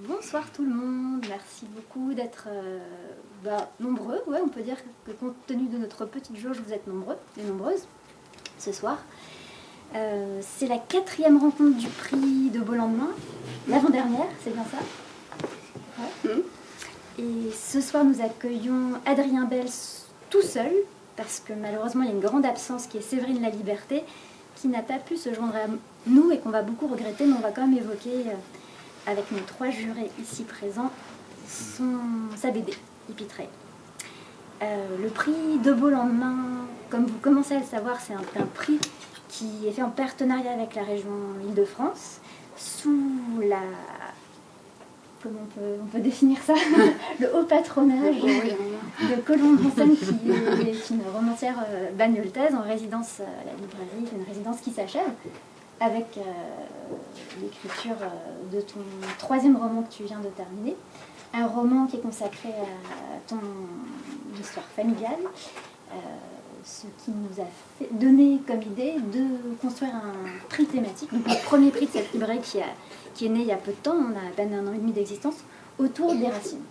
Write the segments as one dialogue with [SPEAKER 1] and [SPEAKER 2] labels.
[SPEAKER 1] Bonsoir tout le monde, merci beaucoup d'être nombreux. Ouais, on peut dire que compte tenu de notre petite jauge, vous êtes nombreux et nombreuses ce soir. C'est la 4e rencontre du prix de Beau Lendemain, l'avant-dernière, c'est bien ça? Ouais. Et ce soir, nous accueillons Adrien Bels tout seul, parce que malheureusement, il y a une grande absence qui est Séverine Laliberté, qui n'a pas pu se joindre à nous et qu'on va beaucoup regretter, mais on va quand même évoquer, avec nos 3 jurés ici présents, sa BD, Hippie Trail. Le prix de Beau Lendemain, comme vous commencez à le savoir, c'est un prix qui est fait en partenariat avec la région Île-de-France, sous la... Comment on peut définir ça? Le haut patronage de Colombe Hansen, qui est une romancière bagnoltaise en résidence à la librairie, une résidence qui s'achève, avec l'écriture de ton 3e roman que tu viens de terminer. Un roman qui est consacré à ton histoire familiale, ce qui nous a donné comme idée de construire un prix thématique, donc le premier prix de cette librairie qui est né il y a peu de temps, on a à peine 1 an et demi d'existence, autour des racines.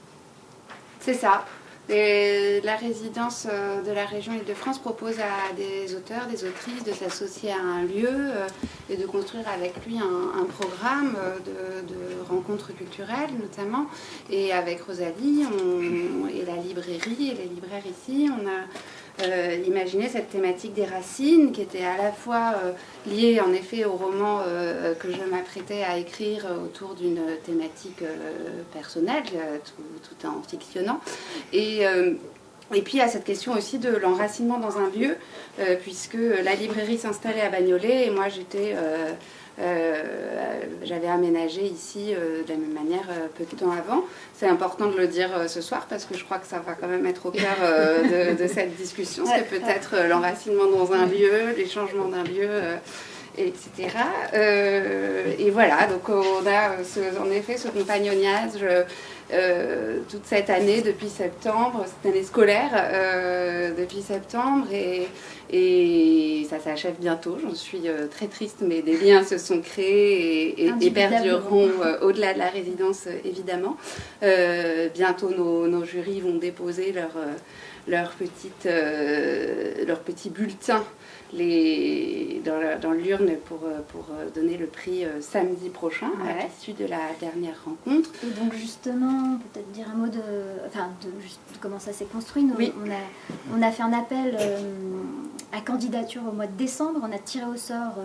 [SPEAKER 2] C'est ça. Et la résidence de la région Île-de-France propose à des auteurs, des autrices de s'associer à un lieu et de construire avec lui un programme de rencontres culturelles notamment. Et avec Rosalie et la librairie et les libraires ici, on a imaginé cette thématique des racines qui était à la fois liée en effet au roman que je m'apprêtais à écrire autour d'une thématique personnelle, tout en fictionnant. Et puis à cette question aussi de l'enracinement dans un lieu, puisque la librairie s'installait à Bagnolet et moi j'avais aménagé ici de la même manière peu de temps avant. C'est important de le dire ce soir parce que je crois que ça va quand même être au cœur de cette discussion. C'est peut-être l'enracinement dans un lieu, les changements d'un lieu, etc. Et voilà, donc on a en effet ce compagnonnage toute cette année depuis septembre, cette année scolaire depuis septembre et ça s'achève bientôt. J'en suis très triste, mais des liens se sont créés et perdureront au-delà de la résidence évidemment. Bientôt nos jurys vont déposer leur petit bulletin dans l'urne pour donner le prix samedi prochain, à l'issue de la dernière rencontre.
[SPEAKER 1] Et donc justement, peut-être dire un mot de comment ça s'est construit. Nous, oui. On a fait un appel à candidature au mois de décembre. On a tiré au sort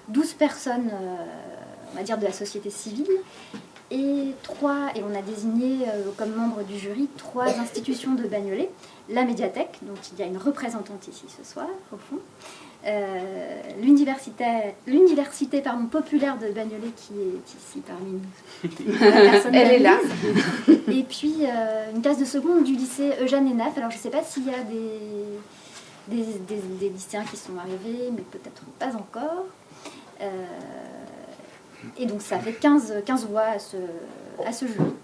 [SPEAKER 1] 12 personnes, on va dire, de la société civile. Et on a désigné comme membres du jury 3 institutions de Bagnolet. La médiathèque, dont il y a une représentante ici ce soir, au fond. L'université populaire de Bagnolet qui est ici parmi nous.
[SPEAKER 2] Elle est là.
[SPEAKER 1] Et puis une classe de seconde du lycée Eugène Hénaf. Alors je ne sais pas s'il y a des lycéens qui sont arrivés, mais peut-être pas encore. Et donc ça fait 15 voix à ce jury.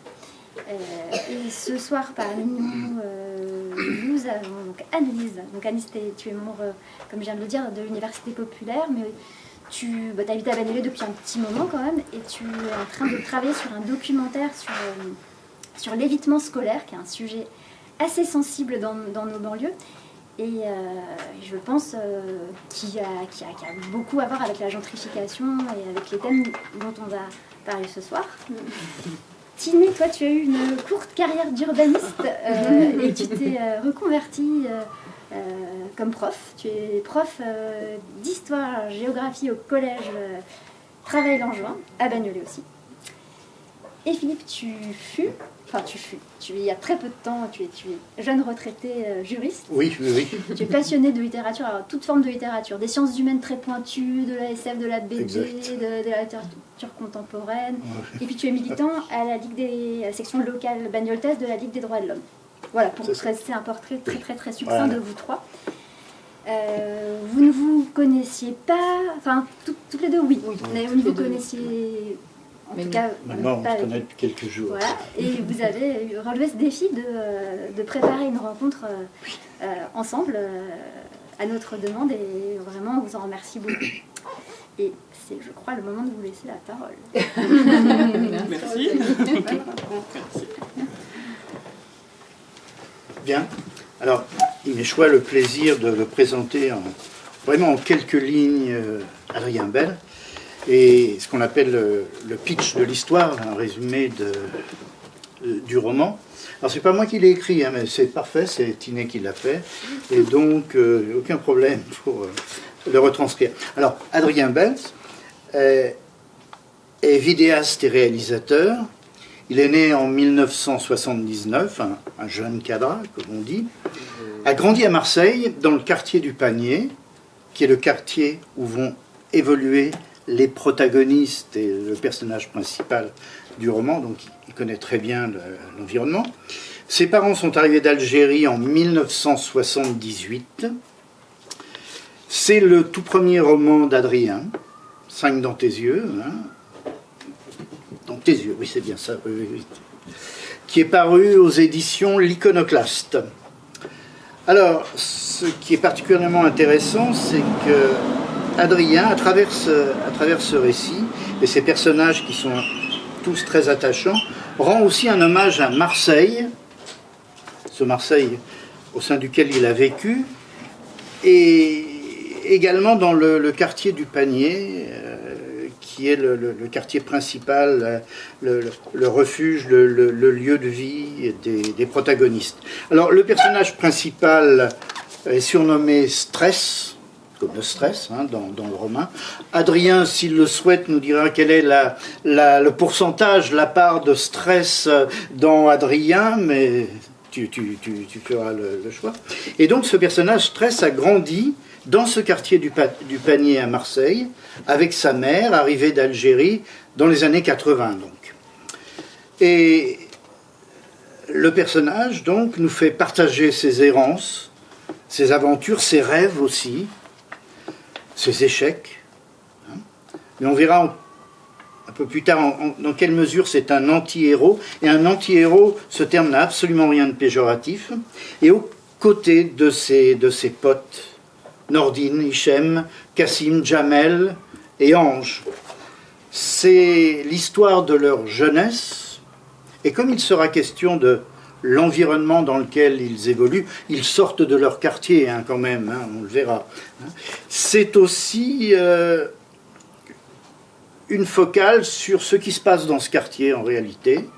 [SPEAKER 1] Et ce soir parmi nous, nous avons donc Annelise. Donc Annelise, tu es membre, comme je viens de le dire, de l'Université populaire, mais tu habites à Bagnolet depuis un petit moment quand même, et tu es en train de travailler sur un documentaire sur l'évitement scolaire, qui est un sujet assez sensible dans nos banlieues. Et je pense qu'il y a beaucoup à voir avec la gentrification et avec les thèmes dont on va parler ce soir. Tiné, toi, tu as eu une courte carrière d'urbaniste et tu t'es reconvertie comme prof. Tu es prof d'histoire-géographie au collège Travail-Langevin, à Bagnolet aussi. Et Philippe, il y a très peu de temps, tu es jeune retraité juriste.
[SPEAKER 3] Oui.
[SPEAKER 1] Tu es passionné de littérature, alors toute forme de littérature, des sciences humaines très pointues, de la SF, de la BD, de la littérature contemporaine. Et puis tu es militant à la section locale bagnoltaise de la Ligue des droits de l'homme. Voilà, pour dresser un portrait très très très succinct de vous 3. Vous ne vous connaissiez pas, enfin toutes les deux oui, mais vous ne vous connaissiez... En tout cas,
[SPEAKER 3] maintenant, on se connaît depuis quelques jours.
[SPEAKER 1] Voilà, et vous avez relevé ce défi de préparer une rencontre ensemble à notre demande, et vraiment, on vous en remercie beaucoup. Et c'est, je crois, le moment de vous laisser la parole.
[SPEAKER 4] Merci.
[SPEAKER 2] Merci.
[SPEAKER 3] Bien. Alors, il m'échoit le plaisir de le présenter vraiment en quelques lignes Adrien Bel, et ce qu'on appelle le pitch de l'histoire, un résumé du roman. Alors, c'est pas moi qui l'ai écrit, hein, mais c'est parfait, c'est Tiné qui l'a fait, et donc aucun problème pour le retranscrire. Alors, Adrien Bel est vidéaste et réalisateur. Il est né en 1979, un jeune cadre, comme on dit, a grandi à Marseille, dans le quartier du Panier, qui est le quartier où vont évoluer les protagonistes et le personnage principal du roman, donc il connaît très bien l'environnement. Ses parents sont arrivés d'Algérie en 1978. C'est le tout premier roman d'Adrien, 5 dans tes yeux, hein. Dans tes yeux, oui c'est bien ça, oui. Qui est paru aux éditions L'Iconoclaste. Alors, ce qui est particulièrement intéressant, c'est que Adrien, à travers ce récit, et ces personnages qui sont tous très attachants, rend aussi un hommage à Marseille, ce Marseille au sein duquel il a vécu, et également dans le quartier du Panier, qui est le quartier principal, le refuge, le lieu de vie des protagonistes. Alors, le personnage principal est surnommé Stress, comme le stress, hein, dans le roman. Adrien, s'il le souhaite, nous dira quel est le pourcentage, la part de stress dans Adrien, mais tu feras le choix. Et donc, ce personnage Stress a grandi dans ce quartier du Panier à Marseille, avec sa mère, arrivée d'Algérie dans les années 80. Donc. Et le personnage, donc, nous fait partager ses errances, ses aventures, ses rêves aussi, ses échecs. Hein. Mais on verra un peu plus tard dans quelle mesure c'est un anti-héros. Et un anti-héros, ce terme n'a absolument rien de péjoratif. Et aux côtés de ses potes, Nordine, Hichem, Cassim, Jamel et Ange. C'est l'histoire de leur jeunesse, et comme il sera question de l'environnement dans lequel ils évoluent, ils sortent de leur quartier hein, quand même, hein, on le verra. C'est aussi une focale sur ce qui se passe dans ce quartier en réalité,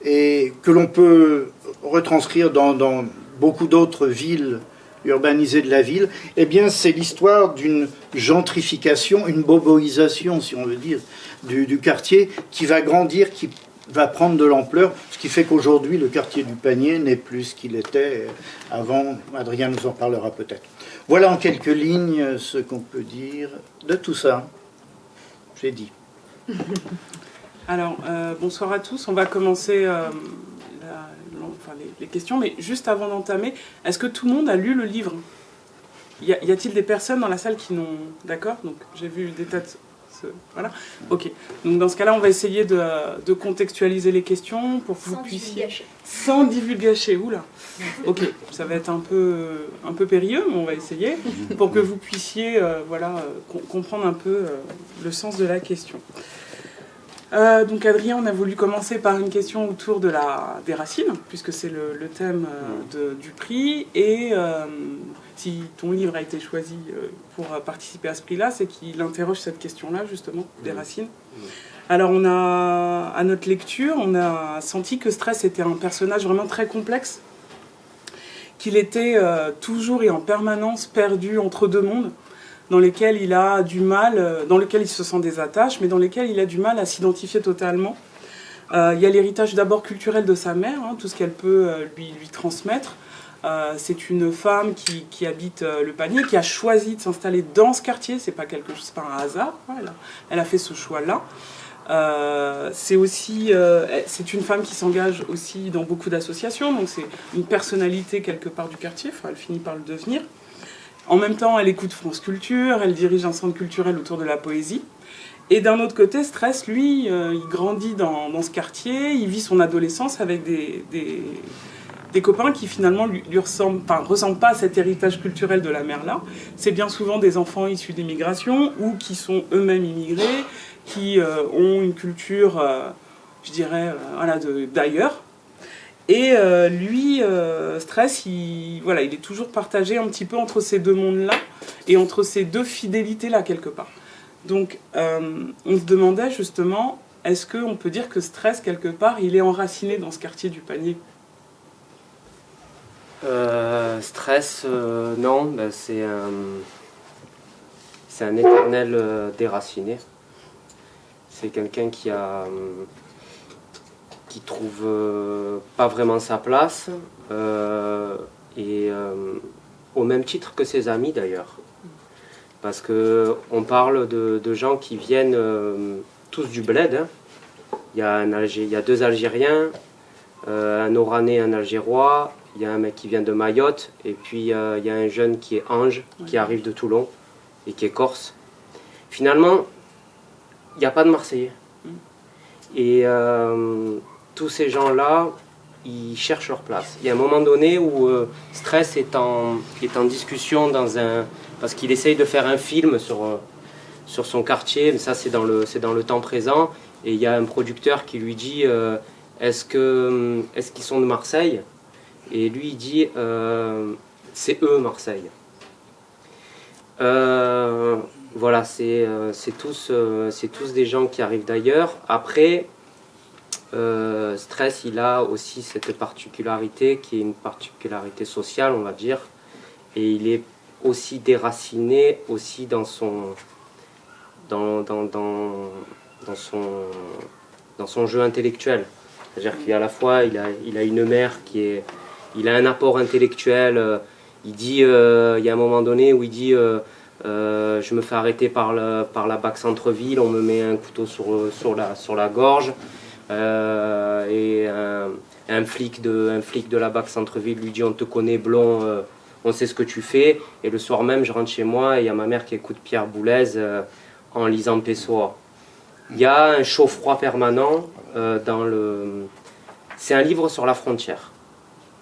[SPEAKER 3] et que l'on peut retranscrire dans beaucoup d'autres villes urbanisée de la ville, eh bien c'est l'histoire d'une gentrification, une boboisation, si on veut dire, du quartier qui va grandir, qui va prendre de l'ampleur, ce qui fait qu'aujourd'hui le quartier du Panier n'est plus ce qu'il était avant. Adrien nous en parlera peut-être. Voilà en quelques lignes ce qu'on peut dire de tout ça. J'ai dit.
[SPEAKER 4] Alors, bonsoir à tous. On va commencer les questions, mais juste avant d'entamer, est-ce que tout le monde a lu le livre ? Y a-t-il des personnes dans la salle qui n'ont... D'accord ? Donc, j'ai vu des têtes... Voilà. Ok. Donc, dans ce cas-là, on va essayer de contextualiser les questions pour que vous puissiez... Sans divulgacher. Oula. Ok. Ça va être un peu périlleux, mais on va essayer pour que vous puissiez comprendre un peu le sens de la question. Donc Adrien, on a voulu commencer par une question autour des racines, puisque c'est le thème du prix. Et si ton livre a été choisi pour participer à ce prix-là, c'est qu'il interroge cette question-là, justement, des racines. Alors à notre lecture, on a senti que Stress était un personnage vraiment très complexe, qu'il était toujours et en permanence perdu entre deux mondes, dans lesquels il a du mal, dans lesquels il se sent des attaches, mais dans lesquels il a du mal à s'identifier totalement. Il y a l'héritage d'abord culturel de sa mère, hein, tout ce qu'elle peut lui transmettre. C'est une femme qui habite le Panier, qui a choisi de s'installer dans ce quartier. C'est pas un hasard. Hein, elle a fait ce choix-là. C'est une femme qui s'engage aussi dans beaucoup d'associations, donc c'est une personnalité quelque part du quartier. Enfin, elle finit par le devenir. En même temps, elle écoute France Culture, elle dirige un centre culturel autour de la poésie. Et d'un autre côté, Stress, lui, il grandit dans ce quartier, il vit son adolescence avec des des copains qui finalement lui ressemblent pas à cet héritage culturel de la mère-là. C'est bien souvent des enfants issus d'immigration ou qui sont eux-mêmes immigrés, qui ont une culture, je dirais, voilà, d'ailleurs. Et lui, Stress, il est toujours partagé un petit peu entre ces deux mondes-là et entre ces deux fidélités-là, quelque part. Donc, on se demandait justement, est-ce qu'on peut dire que Stress, quelque part, il est enraciné dans ce quartier du Panier ?
[SPEAKER 5] Stress, non, ben c'est un éternel déraciné. C'est quelqu'un qui trouve pas vraiment sa place, et au même titre que ses amis d'ailleurs. Parce qu'on parle de gens qui viennent tous du bled. Hein. Il y a 2 Algériens, un Oranais, un Algérois. Il y a un mec qui vient de Mayotte, et puis il y a un jeune qui est Ange, qui arrive de Toulon, et qui est corse. Finalement, il n'y a pas de Marseillais. Et tous ces gens-là, ils cherchent leur place. Il y a un moment donné où Stress est en discussion parce qu'il essaye de faire un film sur son quartier, mais ça c'est dans le temps présent, et il y a un producteur qui lui dit est-ce qu'ils sont de Marseille ? Et lui, il dit c'est eux, Marseille. Voilà, c'est tous des gens qui arrivent d'ailleurs. Après, Stress, il a aussi cette particularité qui est une particularité sociale, on va dire. Et il est aussi déraciné aussi dans son jeu intellectuel. C'est-à-dire qu'à la fois, il a une mère il a un apport intellectuel. Il dit, il y a un moment donné où il dit je me fais arrêter par la BAC Centre-Ville, on me met un couteau sur la gorge, et un flic de la BAC Centre-Ville lui dit on te connaît blond, on sait ce que tu fais. Et le soir même, je rentre chez moi et il y a ma mère qui écoute Pierre Boulez en lisant Pessoa. Il y a un chaud-froid permanent c'est un livre sur la frontière.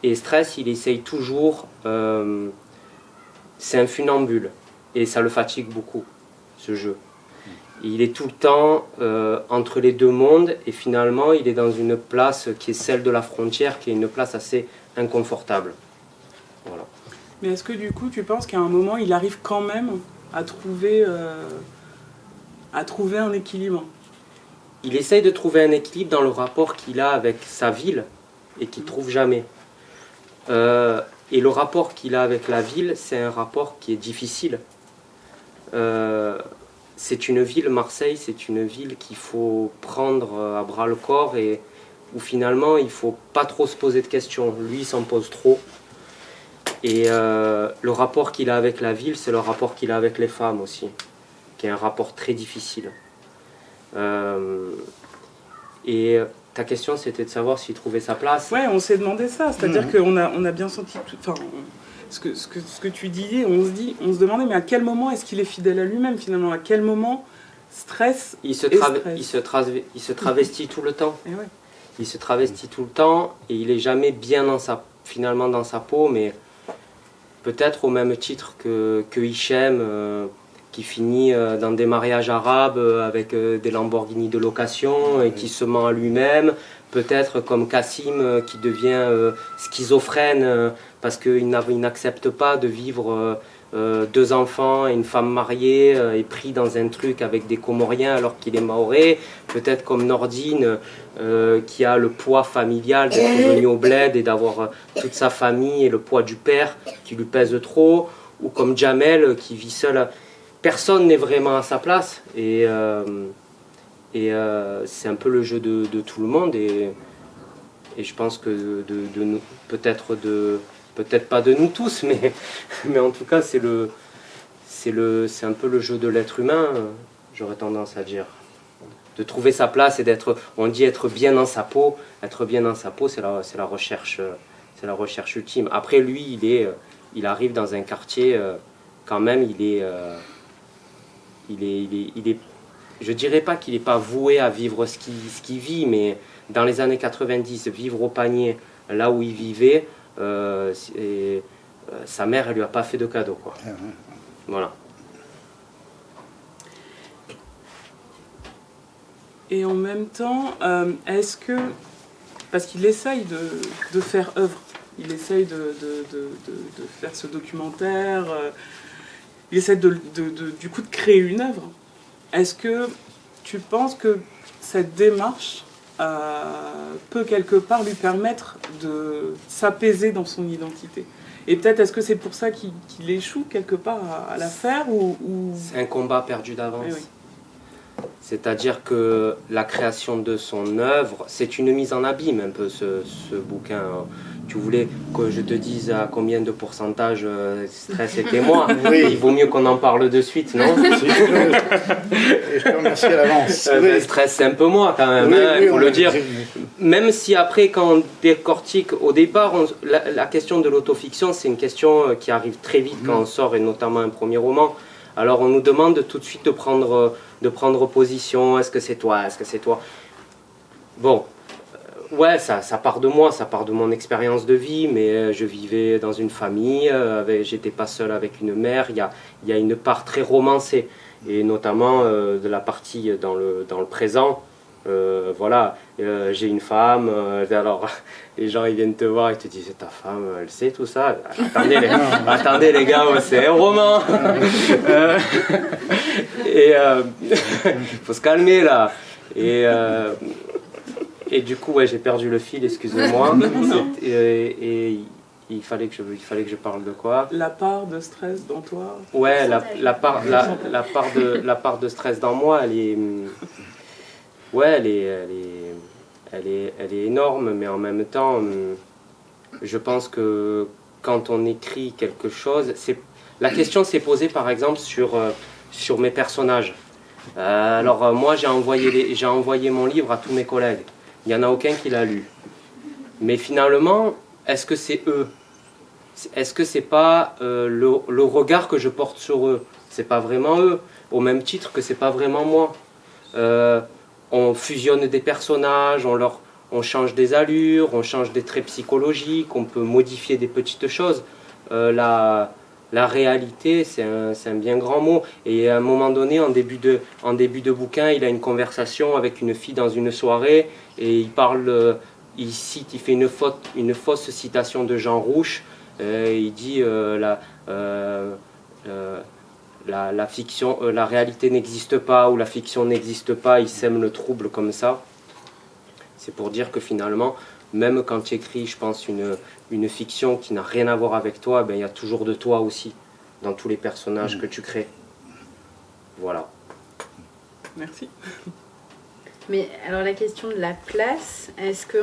[SPEAKER 5] Et Stress, il essaye toujours, c'est un funambule, et ça le fatigue beaucoup, ce jeu. Il est tout le temps entre les deux mondes, et finalement, il est dans une place qui est celle de la frontière, qui est une place assez inconfortable. Voilà.
[SPEAKER 4] Mais est-ce que du coup, tu penses qu'à un moment, il arrive quand même à trouver un équilibre ?
[SPEAKER 5] Il essaye de trouver un équilibre dans le rapport qu'il a avec sa ville, et qu'il ne trouve jamais. Et le rapport qu'il a avec la ville, c'est un rapport qui est difficile. C'est une ville, Marseille, c'est une ville qu'il faut prendre à bras le corps et où finalement il ne faut pas trop se poser de questions. Lui, il s'en pose trop. Et le rapport qu'il a avec la ville, c'est le rapport qu'il a avec les femmes aussi, qui est un rapport très difficile. Et ta question, c'était de savoir s'il trouvait sa place.
[SPEAKER 4] Ouais, on s'est demandé ça. C'est-à-dire qu'on a bien senti... Ce que tu disais, on se demandait, mais à quel moment est-ce qu'il est fidèle à lui-même, finalement ? À quel moment Stress
[SPEAKER 5] il se travestit tout le temps.
[SPEAKER 4] Et ouais.
[SPEAKER 5] Il se travestit tout le temps, et il n'est jamais bien finalement dans sa peau, mais peut-être au même titre que Hichem, qui finit dans des mariages arabes avec des Lamborghini de location et qui se ment à lui-même. Peut-être comme Kassim qui devient schizophrène parce qu'il n'accepte pas de vivre 2 enfants et une femme mariée et pris dans un truc avec des Comoriens alors qu'il est mahorais. Peut-être comme Nordine qui a le poids familial d'être venu au bled et d'avoir toute sa famille et le poids du père qui lui pèse trop. Ou comme Jamel qui vit seul. Personne n'est vraiment à sa place et c'est un peu le jeu de tout le monde et je pense que de nous, peut-être pas de nous tous, mais en tout cas c'est un peu le jeu de l'être humain, j'aurais tendance à dire, de trouver sa place et on dit être bien dans sa peau. Être bien dans sa peau, c'est la recherche ultime. Après lui, il arrive dans un quartier quand même, il est je dirais pas qu'il n'est pas voué à vivre ce qu'il vit, mais dans les années 90, vivre au Panier, là où il vivait, Sa mère, elle lui a pas fait de cadeau, quoi. Voilà.
[SPEAKER 4] Et en même temps, est-ce que... Parce qu'il essaye de faire œuvre, il essaye de faire ce documentaire, il essaie du coup de créer une œuvre. Est-ce que tu penses que cette démarche peut quelque part lui permettre de s'apaiser dans son identité? Et peut-être est-ce que c'est pour ça qu'il échoue quelque part à la faire ou...
[SPEAKER 5] C'est un combat perdu d'avance.
[SPEAKER 4] Eh oui.
[SPEAKER 5] C'est-à-dire que la création de son œuvre, c'est une mise en abîme un peu ce bouquin. Tu voulais que je te dise à combien de pourcentage Stress était moi.
[SPEAKER 3] Oui.
[SPEAKER 5] Il vaut mieux qu'on en parle de suite, non?
[SPEAKER 3] Je te remercie à l'avance. Oui.
[SPEAKER 5] Stress, c'est un peu moi quand même,
[SPEAKER 3] Oui,
[SPEAKER 5] hein,
[SPEAKER 3] oui,
[SPEAKER 5] il faut le dire.
[SPEAKER 3] oui.
[SPEAKER 5] Même si après, quand on décortique, au départ, la question de l'autofiction, c'est une question qui arrive très vite quand on sort, et notamment un premier roman. Alors on nous demande tout de suite de prendre position. Est-ce que c'est toi? Est-ce que c'est toi? Bon, ouais, ça part de moi, ça part de mon expérience de vie, mais je vivais dans une famille, j'étais pas seul avec une mère, il y a une part très romancée, et notamment de la partie dans le présent. Voilà, j'ai une femme, alors les gens ils viennent te voir et te disent ta femme elle sait tout ça. Attendez les gars, c'est un roman. Et faut se calmer là. Et du coup ouais, j'ai perdu le fil, excusez-moi. Et il fallait que je parle de quoi? La
[SPEAKER 4] part de stress dans toi?
[SPEAKER 5] Ouais, la part de stress dans moi, elle est... Ouais, elle est énorme, mais en même temps, je pense que quand on écrit quelque chose, la question s'est posée par exemple sur mes personnages. Alors moi, j'ai envoyé mon livre à tous mes collègues. Il n'y en a aucun qui l'a lu. Mais finalement, est-ce que c'est eux? Est-ce que c'est pas le regard que je porte sur eux? C'est pas vraiment eux, au même titre que c'est pas vraiment moi. On fusionne des personnages, on change des allures, on change des traits psychologiques, on peut modifier des petites choses. La réalité, c'est un bien grand mot. Et à un moment donné, en début de bouquin, il a une conversation avec une fille dans une soirée et il fait une fausse citation de Jean Rouch. Il dit la fiction, la réalité n'existe pas ou la fiction n'existe pas, il sème le trouble comme ça. C'est pour dire que finalement, même quand tu écris, je pense, une fiction qui n'a rien à voir avec toi, ben, il y a toujours de toi aussi, dans tous les personnages que tu crées. Voilà.
[SPEAKER 4] Merci.
[SPEAKER 2] Mais alors la question de la place, est-ce que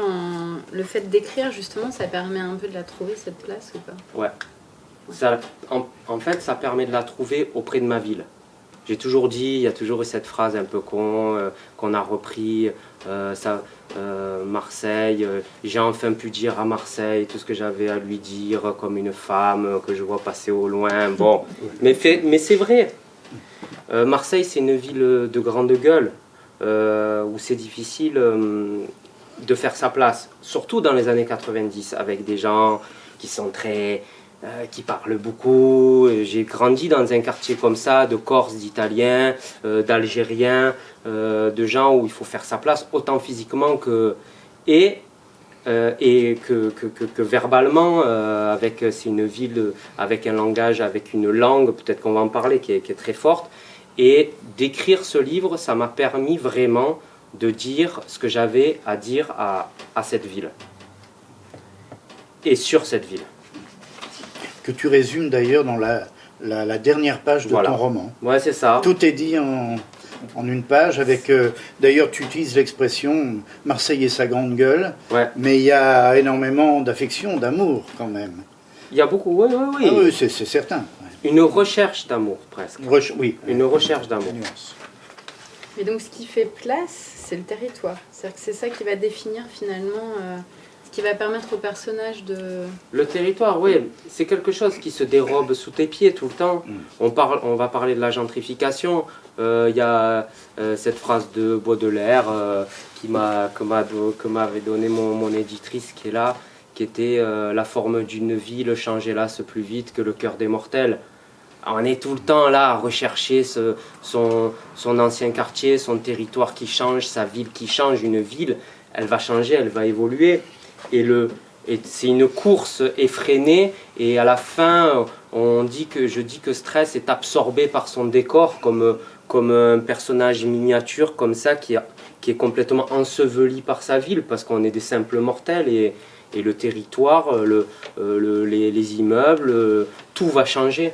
[SPEAKER 2] le fait d'écrire justement, ça permet un peu de la trouver cette place ou pas?
[SPEAKER 5] Ouais. En fait, ça permet de la trouver auprès de ma ville. J'ai toujours dit, il y a toujours eu cette phrase un peu qu'on a repris, Marseille, j'ai enfin pu dire à Marseille tout ce que j'avais à lui dire comme une femme que je vois passer au loin. Bon, mais c'est vrai. Marseille, c'est une ville de grande gueule, où c'est difficile de faire sa place, surtout dans les années 90, avec des gens qui sont qui parlent beaucoup. J'ai grandi dans un quartier comme ça, de Corses, d'Italiens, d'Algériens, de gens où il faut faire sa place, autant physiquement que verbalement. C'est une ville avec un langage, avec une langue, peut-être qu'on va en parler, qui est très forte. Et d'écrire ce livre, ça m'a permis vraiment de dire ce que j'avais à dire à cette ville. Et sur cette ville.
[SPEAKER 3] Que tu résumes d'ailleurs dans la dernière page de ton roman.
[SPEAKER 5] Ouais, c'est ça.
[SPEAKER 3] Tout est dit en une page, avec d'ailleurs tu utilises l'expression Marseille et sa grande gueule,
[SPEAKER 5] ouais.
[SPEAKER 3] Mais il y a énormément d'affection, d'amour quand même.
[SPEAKER 5] Il y a beaucoup, oui.
[SPEAKER 3] Ah oui, c'est certain. Ouais.
[SPEAKER 5] Une recherche d'amour presque.
[SPEAKER 3] Oui.
[SPEAKER 5] Une recherche d'amour.
[SPEAKER 2] Mais donc ce qui fait place, c'est le territoire. C'est-à-dire que c'est ça qui va définir finalement ce qui va permettre au personnage de...
[SPEAKER 5] Le territoire, oui, c'est quelque chose qui se dérobe sous tes pieds tout le temps. On va parler de la gentrification. Il y a cette phrase de Baudelaire que m'avait donné mon éditrice qui est là, qui était la forme d'une ville change hélas plus vite que le cœur des mortels. On est tout le temps là à rechercher son ancien quartier, son territoire qui change, sa ville qui change. Une ville, elle va changer, elle va évoluer. Et c'est une course effrénée. Et à la fin, je dis que Stress est absorbé par son décor comme un personnage miniature comme ça qui est complètement enseveli par sa ville parce qu'on est des simples mortels et le territoire, les immeubles, tout va changer.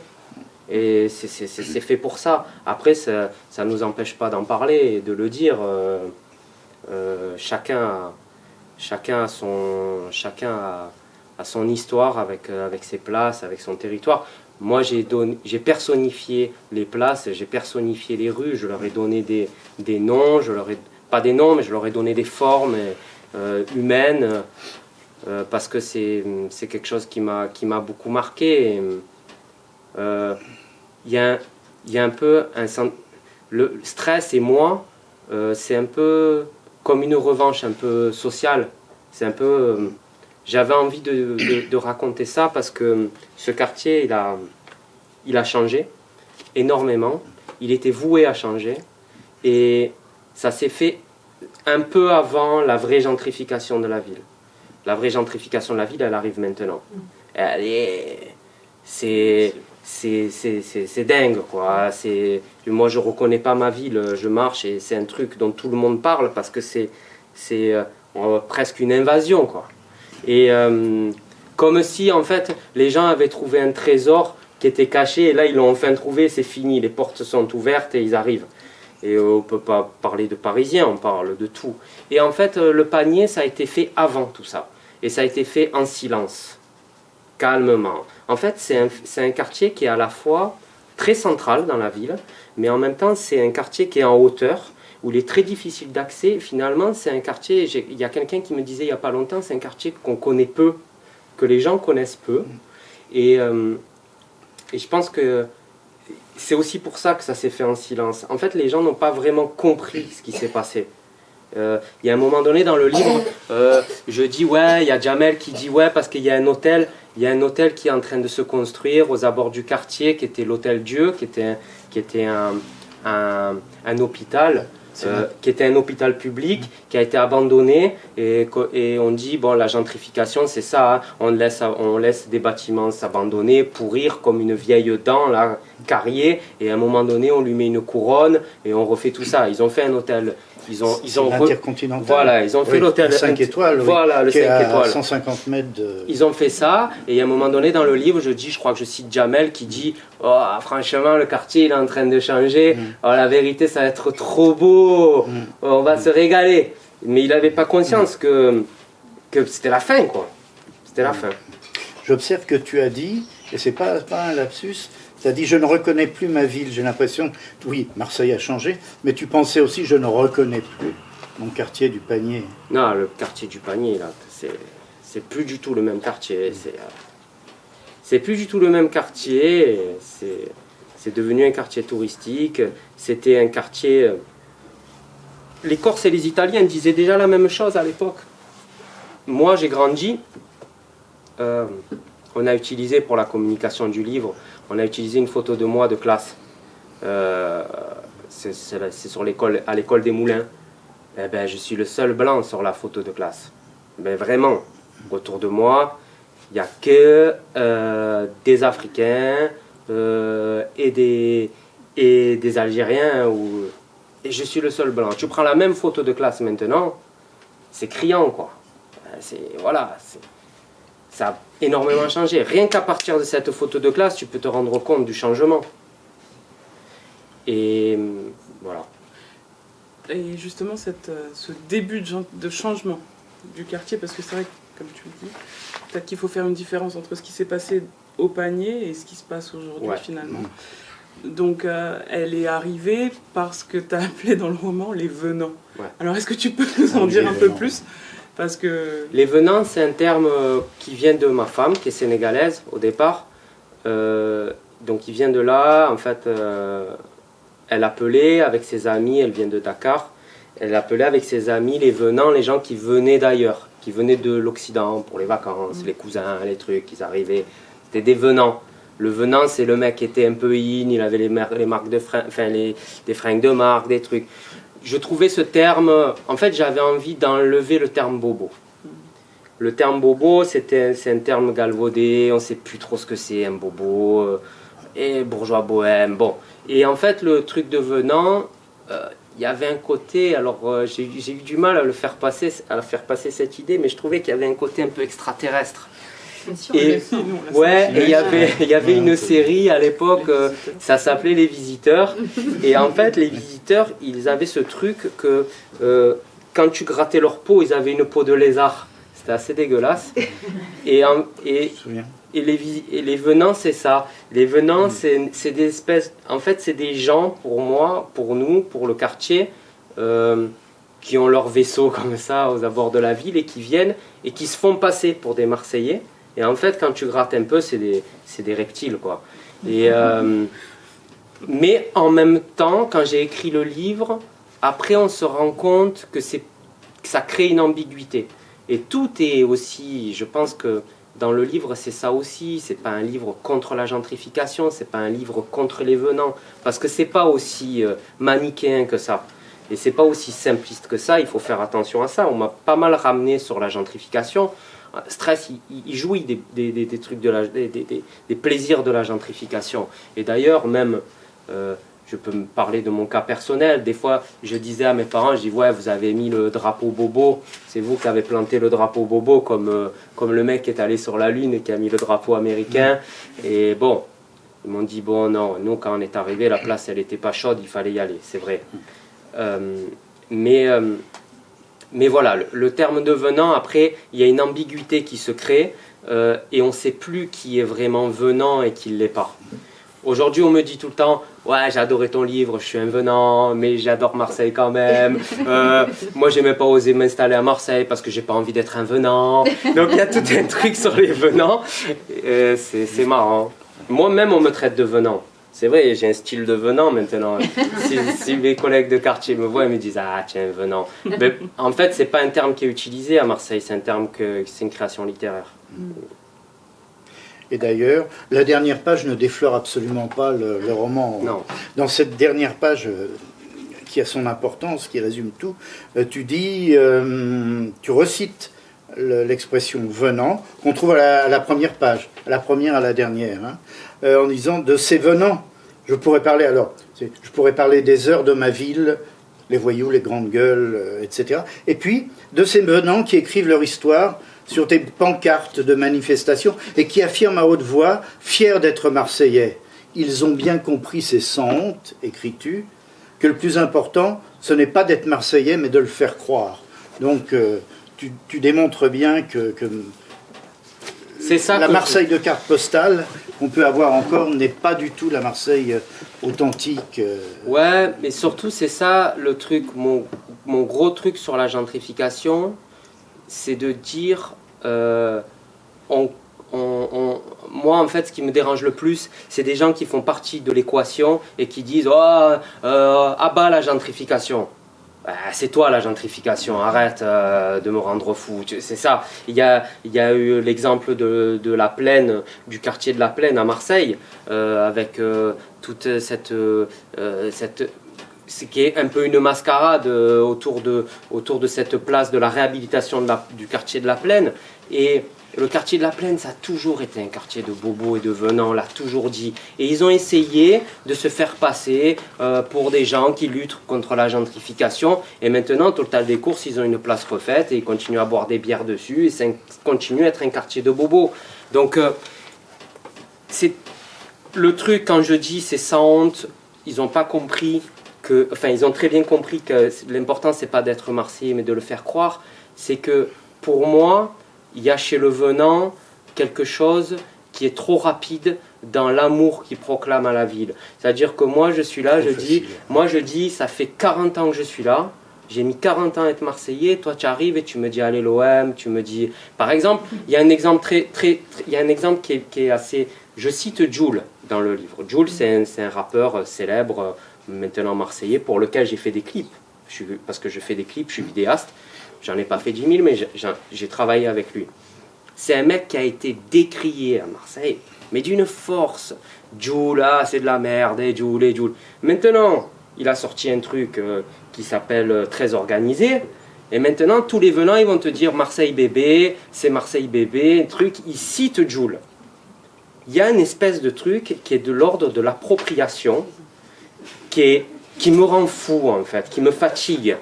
[SPEAKER 5] Et c'est fait pour ça. Après, ça ne nous empêche pas d'en parler et de le dire. Chacun a son histoire avec ses places, avec son territoire. Moi, j'ai personnifié les places, j'ai personnifié les rues, je leur ai donné des noms, pas des noms, mais je leur ai donné des formes humaines, parce que c'est quelque chose qui m'a beaucoup marqué. Il y a un peu le Stress et moi, c'est un peu comme une revanche un peu sociale. C'est un peu j'avais envie de raconter ça parce que ce quartier il a changé énormément, il était voué à changer et ça s'est fait un peu avant la vraie gentrification de la ville. La vraie gentrification de la ville, elle arrive maintenant. C'est dingue, quoi. Moi, je reconnais pas ma ville, je marche et c'est un truc dont tout le monde parle parce que c'est presque une invasion, quoi. Et comme si, en fait, les gens avaient trouvé un trésor qui était caché et là, ils l'ont enfin trouvé, c'est fini, les portes sont ouvertes et ils arrivent. Et on ne peut pas parler de Parisiens, on parle de tout. Et en fait, le panier, ça a été fait avant tout ça. Et ça a été fait en silence, calmement. En fait, c'est un quartier qui est à la fois très central dans la ville, mais en même temps, c'est un quartier qui est en hauteur, où il est très difficile d'accès. Finalement, c'est un quartier, il y a quelqu'un qui me disait il n'y a pas longtemps, c'est un quartier qu'on connaît peu, que les gens connaissent peu. Et je pense que c'est aussi pour ça que ça s'est fait en silence. En fait, les gens n'ont pas vraiment compris ce qui s'est passé. Il y a un moment donné dans le livre, je dis ouais, il y a Jamel qui dit ouais parce qu'il y a un hôtel. Il y a un hôtel qui est en train de se construire aux abords du quartier, qui était l'hôtel Dieu, qui était un hôpital, qui était un hôpital public, qui a été abandonné. Et on dit, bon, la gentrification, c'est ça, hein, on laisse des bâtiments s'abandonner, pourrir comme une vieille dent, là, carriée, et à un moment donné, on lui met une couronne, et on refait tout ça. Ils ont fait un hôtel. Ils ont
[SPEAKER 3] l'Intercontinental.
[SPEAKER 5] Voilà, ils ont fait l'hôtel
[SPEAKER 3] 5 étoiles.
[SPEAKER 5] Voilà, le 5 étoiles.
[SPEAKER 3] 150 mètres de...
[SPEAKER 5] Ils ont fait ça, et à un moment donné dans le livre, je crois que je cite Jamel qui dit oh, franchement, le quartier il est en train de changer. Oh, la vérité, ça va être trop beau. On va se régaler. Mais il n'avait pas conscience que c'était la fin, quoi. C'était la fin.
[SPEAKER 3] J'observe que tu as dit, et c'est pas un lapsus, tu as dit je ne reconnais plus ma ville. J'ai l'impression, oui, Marseille a changé, mais tu pensais aussi je ne reconnais plus mon quartier du Panier.
[SPEAKER 5] Non, le quartier du Panier, là, c'est plus du tout le même quartier. C'est plus du tout le même quartier. C'est devenu un quartier touristique. C'était un quartier... Les Corses et les Italiens disaient déjà la même chose à l'époque. Moi, j'ai grandi. On a utilisé pour la communication du livre, on a utilisé une photo de moi de classe. C'est à l'école des Moulins. Eh ben, je suis le seul blanc sur la photo de classe. Ben, vraiment, autour de moi, il n'y a que des Africains et des Algériens. Et je suis le seul blanc. Tu prends la même photo de classe maintenant, c'est criant, quoi. Voilà, ça a énormément changé. Rien qu'à partir de cette photo de classe, tu peux te rendre compte du changement. Et voilà.
[SPEAKER 4] Et justement, ce début de changement du quartier, parce que c'est vrai que, comme tu le dis, peut-être qu'il faut faire une différence entre ce qui s'est passé au Panier et ce qui se passe aujourd'hui, finalement. Donc, elle est arrivée parce que tu as appelé dans le roman les venants. Ouais. Alors, est-ce que tu peux nous en dire un peu plus ? Parce que...
[SPEAKER 5] Les venants, c'est un terme qui vient de ma femme, qui est sénégalaise au départ. Donc, il vient de là. En fait, elle appelait avec ses amis, elle vient de Dakar. Elle appelait avec ses amis les venants, les gens qui venaient d'ailleurs, qui venaient de l'Occident pour les vacances, les cousins, les trucs, ils arrivaient. C'était des venants. Le venant, c'est le mec qui était un peu in, il avait les marques de des fringues de marque, des trucs. Je trouvais ce terme, en fait j'avais envie d'enlever le terme bobo. Le terme bobo, c'est un terme galvaudé, on ne sait plus trop ce que c'est un bobo, et bourgeois bohème, bon. Et en fait le truc de venant, il y avait un côté, alors j'ai eu du mal à faire passer cette idée, mais je trouvais qu'il y avait un côté un peu extraterrestre. Et il y avait une série à l'époque, ça s'appelait Les Visiteurs. Et en fait, les visiteurs, ils avaient ce truc que quand tu grattais leur peau, ils avaient une peau de lézard. C'était assez dégueulasse. Et les venants, c'est ça. Les venants, c'est des espèces. En fait, c'est des gens, pour moi, pour nous, pour le quartier, qui ont leur vaisseau comme ça aux abords de la ville et qui viennent et qui se font passer pour des Marseillais. Et en fait, quand tu grattes un peu, c'est des reptiles, quoi. Et, mais en même temps, quand j'ai écrit le livre, après on se rend compte que ça crée une ambiguïté. Et tout est aussi, je pense que dans le livre, c'est ça aussi. C'est pas un livre contre la gentrification, c'est pas un livre contre les venants, parce que c'est pas aussi manichéen que ça. Et c'est pas aussi simpliste que ça, il faut faire attention à ça. On m'a pas mal ramené sur la gentrification. Stress, il jouit des trucs, des plaisirs de la gentrification. Et d'ailleurs, même, je peux me parler de mon cas personnel. Des fois, je disais à mes parents, je dis, ouais, vous avez mis le drapeau bobo, c'est vous qui avez planté le drapeau bobo, comme le mec qui est allé sur la Lune et qui a mis le drapeau américain. Et bon, ils m'ont dit, bon, non, nous, quand on est arrivé, la place, elle n'était pas chaude, il fallait y aller, c'est vrai. Mais voilà, le terme de venant, après, il y a une ambiguïté qui se crée et on ne sait plus qui est vraiment venant et qui ne l'est pas. Aujourd'hui, on me dit tout le temps, ouais, j'ai adoré ton livre, je suis un venant, mais j'adore Marseille quand même. Moi, j'ai même pas osé m'installer à Marseille parce que j'ai pas envie d'être un venant. Donc, il y a tout un truc sur les venants. C'est marrant. Moi-même, on me traite de venant. C'est vrai, j'ai un style de venant maintenant. Si mes collègues de quartier me voient, ils me disent « Ah, tiens, venant ». Mais en fait, c'est pas un terme qui est utilisé à Marseille, c'est un terme c'est une création littéraire.
[SPEAKER 3] Et d'ailleurs, la dernière page ne déflore absolument pas le roman.
[SPEAKER 5] Non.
[SPEAKER 3] Dans cette dernière page, qui a son importance, qui résume tout, tu dis, tu recites l'expression « venant » qu'on trouve à la première page, à la première à la dernière, hein, en disant « de ces venants ». Je pourrais parler des heures de ma ville, les voyous, les grandes gueules, etc. Et puis, de ces venants qui écrivent leur histoire sur des pancartes de manifestations et qui affirment à haute voix, fiers d'être Marseillais. Ils ont bien compris, c'est sans honte, écris-tu, que le plus important, ce n'est pas d'être Marseillais, mais de le faire croire. Donc, tu démontres bien que
[SPEAKER 5] c'est ça
[SPEAKER 3] la Marseille de carte postale qu'on peut avoir encore n'est pas du tout la Marseille authentique.
[SPEAKER 5] Ouais, mais surtout, c'est ça le truc, mon gros truc sur la gentrification, c'est de dire, moi en fait ce qui me dérange le plus, c'est des gens qui font partie de l'équation et qui disent « Oh, à bas la gentrification ». C'est toi la gentrification, arrête de me rendre fou. C'est ça. Il y a eu l'exemple de la Plaine, du quartier de la Plaine à Marseille, avec toute cette ce qui est un peu une mascarade autour de cette place de la réhabilitation du quartier de la Plaine. Et le quartier de la Plaine, ça a toujours été un quartier de bobos et de venants, on l'a toujours dit. Et ils ont essayé de se faire passer pour des gens qui luttent contre la gentrification. Et maintenant, au Total des Courses, ils ont une place refaite et ils continuent à boire des bières dessus. Et ça continue à être un quartier de bobos. Donc, c'est le truc, quand je dis c'est sans honte, ils n'ont pas compris que... Enfin, ils ont très bien compris que l'important, c'est pas d'être Marseillais, mais de le faire croire. C'est que, pour moi... Il y a chez le venant quelque chose qui est trop rapide dans l'amour qu'il proclame à la ville. C'est-à-dire que moi, je suis là, je dis, ça fait 40 ans que je suis là, j'ai mis 40 ans à être Marseillais, toi tu arrives et tu me dis, allez l'OM, tu me dis... Par exemple, il y a un exemple qui est assez... Je cite Jul dans le livre. Jul, c'est un rappeur célèbre, maintenant marseillais, pour lequel j'ai fait des clips. Parce que je fais des clips, je suis vidéaste. J'en ai pas fait 10 000, mais j'ai travaillé avec lui. C'est un mec qui a été décrié à Marseille, mais d'une force. Jul, c'est de la merde, Jul. Maintenant, il a sorti un truc qui s'appelle Très organisé. Et maintenant, tous les venants, ils vont te dire Marseille bébé, c'est Marseille bébé, un truc, ils citent Jul. Il y a une espèce de truc qui est de l'ordre de l'appropriation, qui me rend fou en fait, qui me fatigue.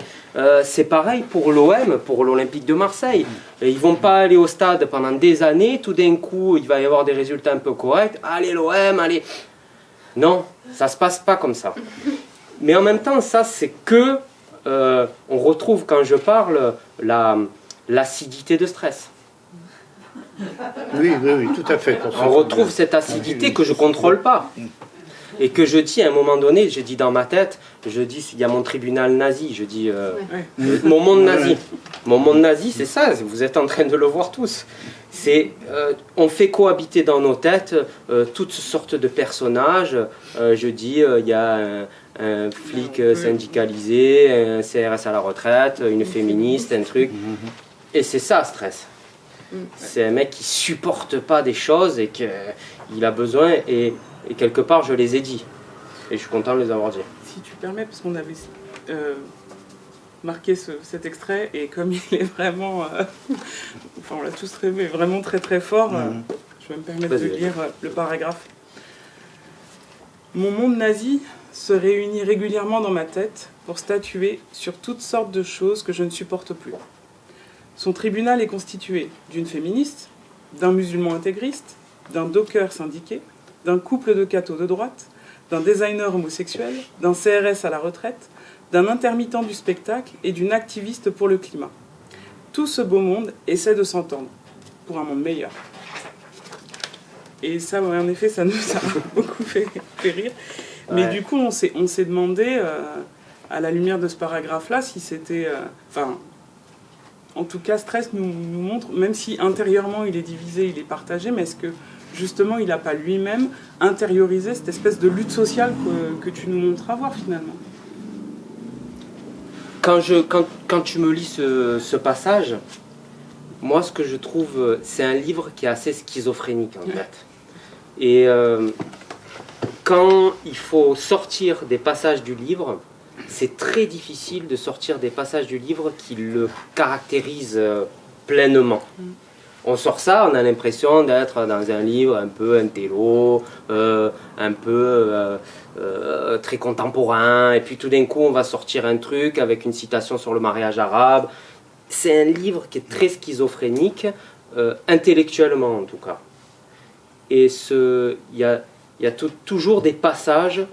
[SPEAKER 5] C'est pareil pour l'OM, pour l'Olympique de Marseille. Ils ne vont pas aller au stade pendant des années, tout d'un coup il va y avoir des résultats un peu corrects. Allez l'OM, allez. Non, ça ne se passe pas comme ça. Mais en même temps, ça c'est que, on retrouve quand je parle l'acidité de stress.
[SPEAKER 3] Oui, tout à fait.
[SPEAKER 5] On retrouve cette acidité que je ne contrôle pas. Et que je dis à un moment donné, je dis dans ma tête, je dis il y a mon tribunal nazi, je dis mon monde nazi. Mon monde nazi, c'est ça, vous êtes en train de le voir tous. On fait cohabiter dans nos têtes toutes sortes de personnages. Je dis il y a un flic syndicalisé, un CRS à la retraite, une féministe, un truc. Et c'est ça, stress. C'est un mec qui supporte pas des choses et qu'il a besoin, et quelque part je les ai dit. Et je suis content de les avoir dit.
[SPEAKER 4] Si tu permets, parce qu'on avait marqué cet extrait, et comme il est vraiment, enfin on l'a tous rêvé, vraiment très très fort, je vais me permettre de lire le paragraphe. Mon monde nazi se réunit régulièrement dans ma tête pour statuer sur toutes sortes de choses que je ne supporte plus. Son tribunal est constitué d'une féministe, d'un musulman intégriste, d'un docker syndiqué, d'un couple de cathos de droite, d'un designer homosexuel, d'un CRS à la retraite, d'un intermittent du spectacle et d'une activiste pour le climat. Tout ce beau monde essaie de s'entendre pour un monde meilleur. Et ça, en effet, ça nous a beaucoup fait rire. Mais du coup, on s'est demandé, à la lumière de ce paragraphe-là, si c'était... en tout cas, Stress nous montre, même si intérieurement il est divisé, il est partagé, mais est-ce que justement il n'a pas lui-même intériorisé cette espèce de lutte sociale que tu nous montres avoir finalement?
[SPEAKER 5] Quand tu me lis ce passage, moi ce que je trouve, c'est un livre qui est assez schizophrénique en fait. Et quand il faut sortir des passages du livre, c'est très difficile de sortir des passages du livre qui le caractérisent pleinement. On sort ça, on a l'impression d'être dans un livre un peu intello, un peu très contemporain, et puis tout d'un coup on va sortir un truc avec une citation sur le mariage arabe. C'est un livre qui est très schizophrénique, intellectuellement en tout cas. Et il y a toujours des passages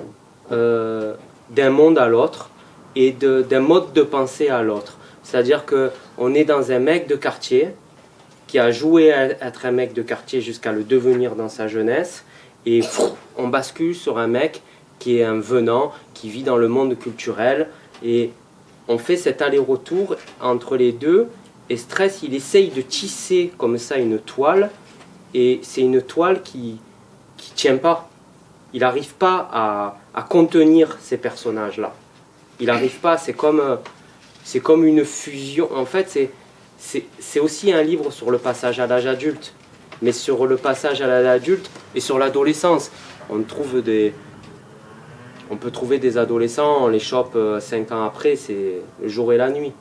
[SPEAKER 5] d'un monde à l'autre et d'un mode de pensée à l'autre. C'est-à-dire qu'on est dans un mec de quartier qui a joué à être un mec de quartier jusqu'à le devenir dans sa jeunesse, et on bascule sur un mec qui est un venant, qui vit dans le monde culturel, et on fait cet aller-retour entre les deux, et Stress, il essaye de tisser comme ça une toile, et c'est une toile qui tient pas. Il n'arrive pas à contenir ces personnages-là. Il n'arrive pas, c'est comme une fusion. En fait, c'est aussi un livre sur le passage à l'âge adulte, mais sur le passage à l'âge adulte et sur l'adolescence. On peut trouver des adolescents, on les chope 5 ans après, c'est le jour et la nuit.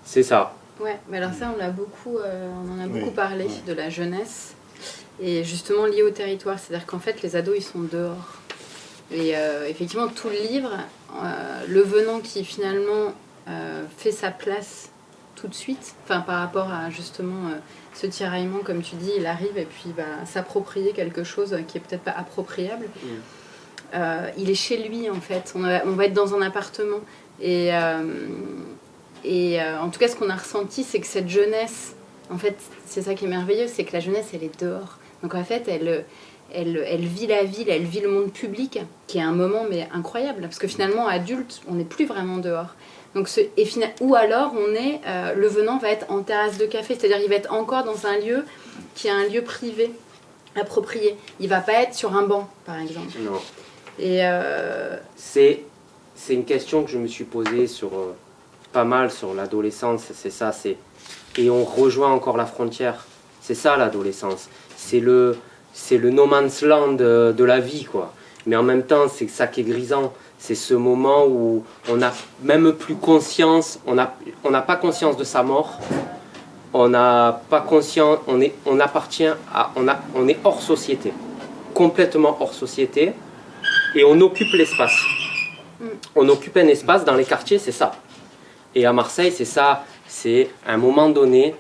[SPEAKER 5] C'est ça.
[SPEAKER 6] Ouais, mais alors ça, on en a beaucoup parlé de la jeunesse, et justement lié au territoire. C'est-à-dire qu'en fait, les ados, ils sont dehors. Et effectivement, tout le livre, le venant qui finalement fait sa place tout de suite, par rapport à justement ce tiraillement, comme tu dis, il arrive et puis s'approprier quelque chose qui est peut-être pas appropriable. Il est chez lui en fait, on va être dans un appartement. Et en tout cas, ce qu'on a ressenti, c'est que cette jeunesse, en fait, c'est ça qui est merveilleux, c'est que la jeunesse, elle est dehors. Donc en fait, elle vit la ville, elle vit le monde public, qui est un moment mais incroyable, parce que finalement, adulte, on n'est plus vraiment dehors. Donc ou alors, le venant va être en terrasse de café, c'est-à-dire il va être encore dans un lieu qui est un lieu privé, approprié. Il va pas être sur un banc, par exemple.
[SPEAKER 5] Non. Et c'est une question que je me suis posée sur pas mal sur l'adolescence, c'est ça, et on rejoint encore la frontière. C'est ça l'adolescence. C'est le no man's land de la vie, quoi. Mais en même temps, c'est ça qui est grisant. C'est ce moment où on n'a même plus conscience, on n'a pas conscience de sa mort. On n'a pas conscience, on est hors société, complètement hors société, et on occupe l'espace. On occupe un espace dans les quartiers, c'est ça. Et à Marseille, c'est ça. C'est à un moment donné,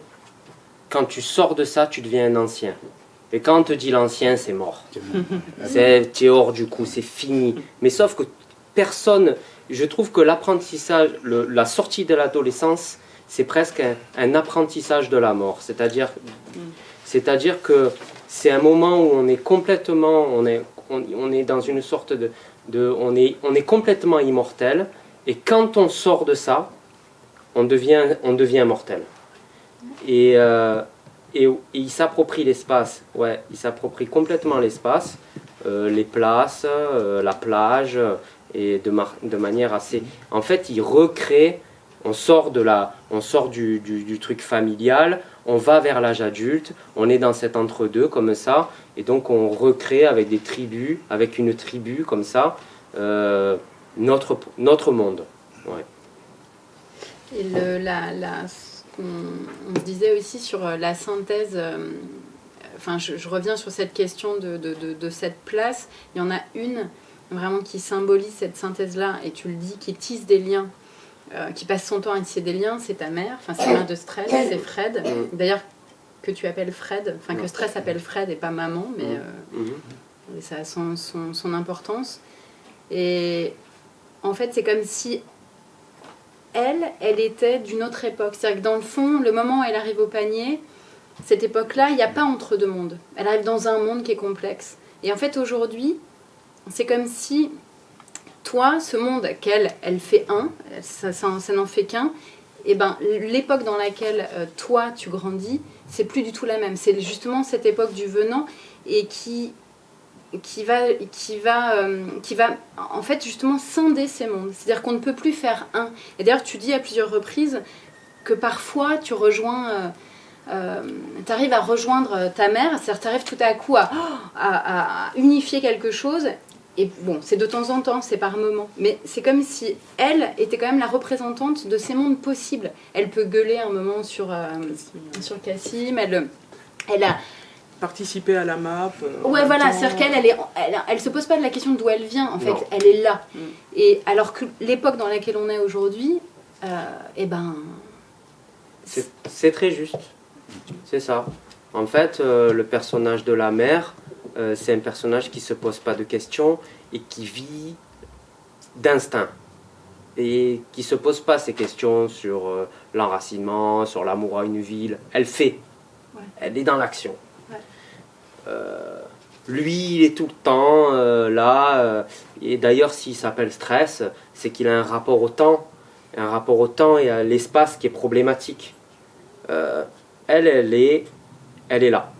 [SPEAKER 5] quand tu sors de ça, tu deviens un ancien. Et quand on te dit l'ancien, c'est mort. Tu es hors du coup, c'est fini. Mais sauf que personne, je trouve que l'apprentissage, la sortie de l'adolescence, c'est presque un apprentissage de la mort. C'est-à-dire que c'est un moment où on est complètement, on est dans une sorte on est complètement immortel. Et quand on sort de ça, on devient mortel. Et il s'approprie l'espace. Ouais, il s'approprie complètement l'espace, les places, la plage, et de manière assez. En fait, il recrée. On sort du truc familial, on va vers l'âge adulte, on est dans cet entre-deux comme ça, et donc on recrée avec des tribus, avec une tribu comme ça, notre monde. Ouais.
[SPEAKER 6] Et on se disait aussi sur la synthèse, enfin je reviens sur cette question de cette place, il y en a une vraiment qui symbolise cette synthèse-là, et tu le dis, qui tisse des liens. Qui passe son temps à tisser des liens, c'est ta mère, enfin c'est la mère de Stress, c'est Fred. D'ailleurs, que tu appelles Fred, enfin que Stress appelle Fred et pas maman, mais ça a son importance. Et en fait, c'est comme si elle était d'une autre époque. C'est-à-dire que dans le fond, le moment où elle arrive au panier, cette époque-là, il n'y a pas entre-deux mondes. Elle arrive dans un monde qui est complexe. Et en fait, aujourd'hui, c'est comme si toi, ce monde elle fait un, ça n'en fait qu'un, et ben l'époque dans laquelle toi tu grandis, c'est plus du tout la même. C'est justement cette époque du venant, et qui va en fait justement scinder ces mondes. C'est-à-dire qu'on ne peut plus faire un. Et d'ailleurs, tu dis à plusieurs reprises que parfois tu rejoins. Tu arrives à rejoindre ta mère, c'est-à-dire tu arrives tout à coup à unifier quelque chose. Et bon, c'est de temps en temps, c'est par moment. Mais c'est comme si elle était quand même la représentante de ces mondes possibles. Elle peut gueuler un moment sur Cassim, elle a
[SPEAKER 4] participer à la map.
[SPEAKER 6] Ouais, voilà, c'est-à-dire qu'elle elle se pose pas de la question d'où elle vient, en fait, elle est là. Et alors que l'époque dans laquelle on est aujourd'hui, eh ben...
[SPEAKER 5] C'est très juste, c'est ça. En fait, le personnage de la mère, c'est un personnage qui se pose pas de questions et qui vit d'instinct. Et qui se pose pas ces questions sur l'enracinement, sur l'amour à une ville. Elle fait. Ouais. Elle est dans l'action. Ouais. Lui, il est tout le temps là. Et d'ailleurs, s'il s'appelle Stress, c'est qu'il a un rapport au temps. Un rapport au temps et à l'espace qui est problématique. Elle est là.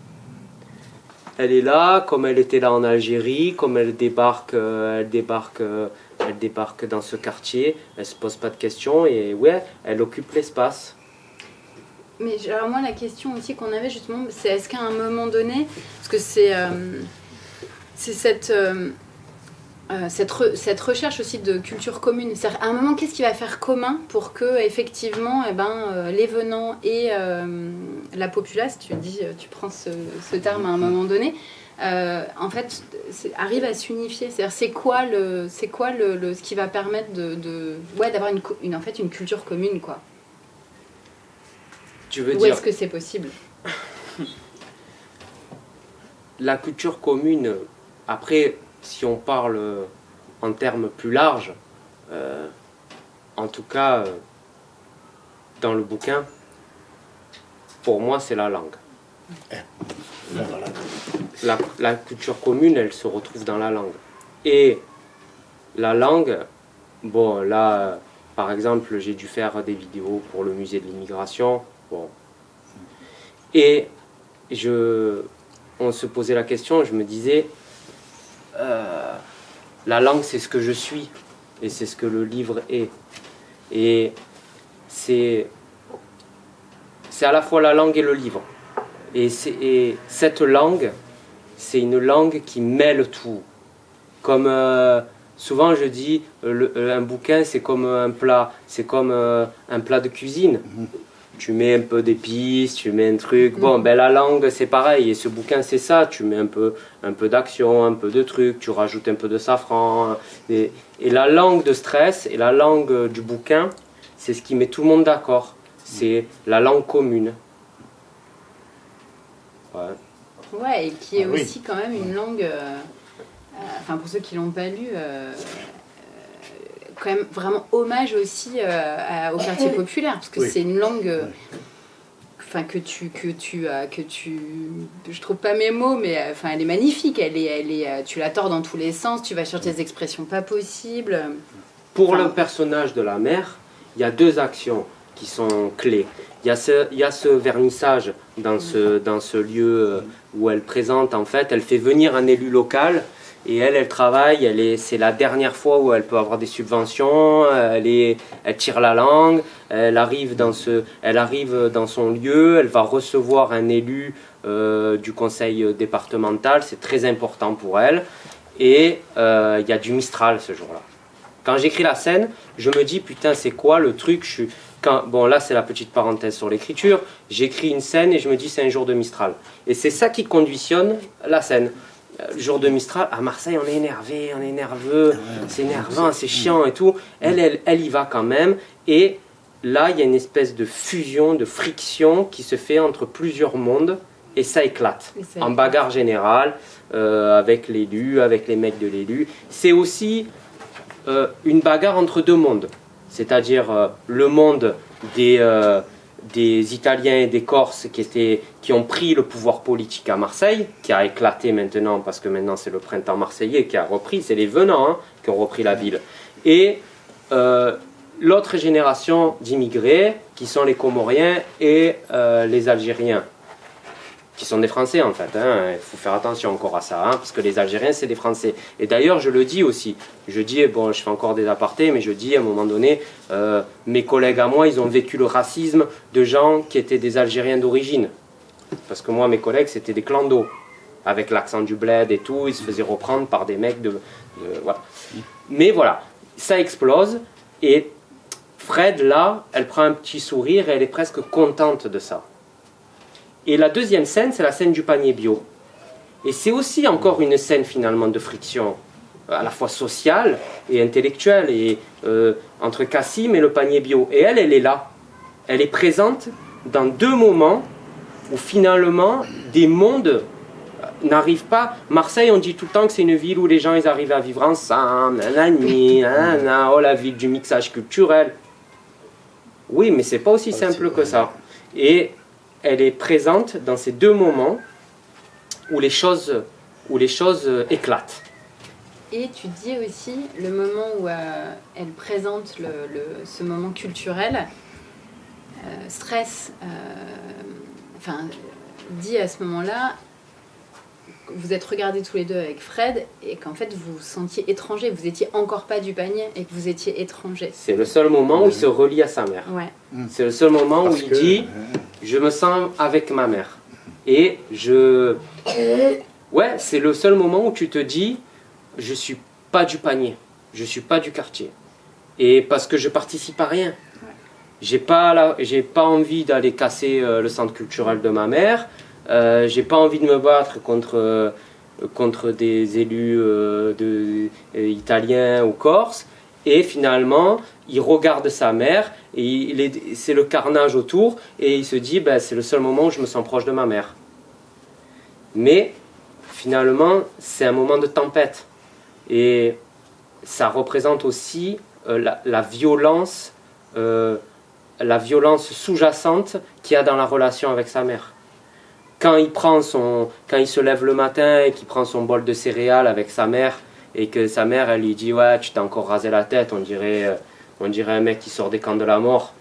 [SPEAKER 5] Elle est là, comme elle était là en Algérie, comme elle débarque dans ce quartier, elle se pose pas de questions et ouais, elle occupe l'espace.
[SPEAKER 6] Mais alors moi, la question aussi qu'on avait justement, c'est est-ce qu'à un moment donné, parce que c'est cette recherche aussi de culture commune, c'est-à-dire à un moment, qu'est-ce qui va faire commun pour que effectivement, les venants et la populace, tu prends ce terme à un moment donné, en fait, arrive à s'unifier. C'est-à-dire, c'est quoi ce qui va permettre d'avoir une culture commune, quoi.
[SPEAKER 5] Tu veux
[SPEAKER 6] Où
[SPEAKER 5] dire,
[SPEAKER 6] est-ce que c'est possible?
[SPEAKER 5] La culture commune, après, si on parle en termes plus larges, en tout cas, dans le bouquin, pour moi, c'est la langue. La culture commune, elle se retrouve dans la langue. Et la langue, bon, là, par exemple, j'ai dû faire des vidéos pour le musée de l'immigration. Bon. Et on se posait la question, je me disais, la langue, c'est ce que je suis, et c'est ce que le livre est. Et c'est à la fois la langue et le livre. Et cette langue, c'est une langue qui mêle tout. Comme souvent je dis, un bouquin c'est comme un plat, c'est comme un plat de cuisine. Tu mets un peu d'épices, tu mets un truc. Bon, ben la langue c'est pareil, et ce bouquin c'est ça. Tu mets un peu d'action, un peu de trucs, tu rajoutes un peu de safran. Et la langue de Stress et la langue du bouquin, c'est ce qui met tout le monde d'accord. C'est la langue commune. Ouais.
[SPEAKER 6] Ouais, et qui est aussi quand même une langue, enfin pour ceux qui l'ont pas lu, quand même vraiment hommage aussi au quartier populaire, parce que c'est une langue, enfin que je trouve pas mes mots, mais enfin elle est magnifique, tu la tords dans tous les sens, tu vas chercher des expressions pas possibles.
[SPEAKER 5] Pour le personnage de la mère, il y a 2 actions qui sont clés. Il y a ce vernissage dans ce lieu où elle présente, en fait, elle fait venir un élu local et elle travaille, c'est la dernière fois où elle peut avoir des subventions, elle tire la langue, elle arrive dans son lieu, elle va recevoir un élu du conseil départemental, c'est très important pour elle, et il y a du Mistral ce jour-là. Quand j'écris la scène, je me dis, putain, c'est quoi le truc bon, là, c'est la petite parenthèse sur l'écriture. J'écris une scène et je me dis, c'est un jour de Mistral. Et c'est ça qui conditionne la scène. Le jour de Mistral, à Marseille, on est énervé, on est nerveux, c'est énervant, c'est chiant et tout. Elle y va quand même. Et là, il y a une espèce de fusion, de friction qui se fait entre plusieurs mondes. Et ça éclate. En bagarre générale, avec l'élu, avec les mecs de l'élu. C'est aussi une bagarre entre 2 mondes. C'est-à-dire le monde des Italiens et des Corses qui ont pris le pouvoir politique à Marseille, qui a éclaté maintenant, parce que maintenant c'est le printemps marseillais qui a repris, c'est les Venants qui ont repris la ville. Et l'autre génération d'immigrés, qui sont les Comoriens et les Algériens, qui sont des Français en fait, il faut faire attention encore à ça, parce que les Algériens c'est des Français. Et d'ailleurs je le dis aussi, je fais encore des apartés, mais je dis à un moment donné, mes collègues à moi, ils ont vécu le racisme de gens qui étaient des Algériens d'origine. Parce que moi, mes collègues, c'était des clandos, avec l'accent du bled et tout, ils se faisaient reprendre par des mecs voilà. Mais voilà, ça explose, et Fred, là, elle prend un petit sourire et elle est presque contente de ça. Et la deuxième scène, c'est la scène du panier bio. Et c'est aussi encore une scène finalement de friction, à la fois sociale et intellectuelle, et entre Cassim et le panier bio. Et elle est là. Elle est présente dans 2 moments où finalement des mondes n'arrivent pas. Marseille, on dit tout le temps que c'est une ville où les gens ils arrivent à vivre ensemble, oh la ville du mixage culturel. Oui, mais c'est pas aussi simple que ça. Et elle est présente dans ces 2 moments où les choses éclatent.
[SPEAKER 6] Et tu dis aussi le moment où elle présente ce moment culturel, Stress, dit à ce moment-là, vous êtes regardés tous les 2 avec Fred et qu'en fait vous vous sentiez étranger, vous étiez encore pas du panier et que vous étiez étranger.
[SPEAKER 5] C'est le seul moment où il se relie à sa mère.
[SPEAKER 6] Ouais.
[SPEAKER 5] C'est le seul moment où il dit je me sens avec ma mère. Et ouais, c'est le seul moment où tu te dis je suis pas du panier, je suis pas du quartier. Et parce que je participe à rien. J'ai pas envie d'aller casser le centre culturel de ma mère. J'ai pas envie de me battre contre des élus italiens ou corses. Et finalement, il regarde sa mère et c'est le carnage autour et il se dit c'est le seul moment où je me sens proche de ma mère. Mais finalement, c'est un moment de tempête et ça représente aussi la violence sous-jacente qu'il y a dans la relation avec sa mère. Quand il se lève le matin et qu'il prend son bol de céréales avec sa mère et que sa mère elle lui dit ouais tu t'es encore rasé la tête, on dirait un mec qui sort des camps de la mort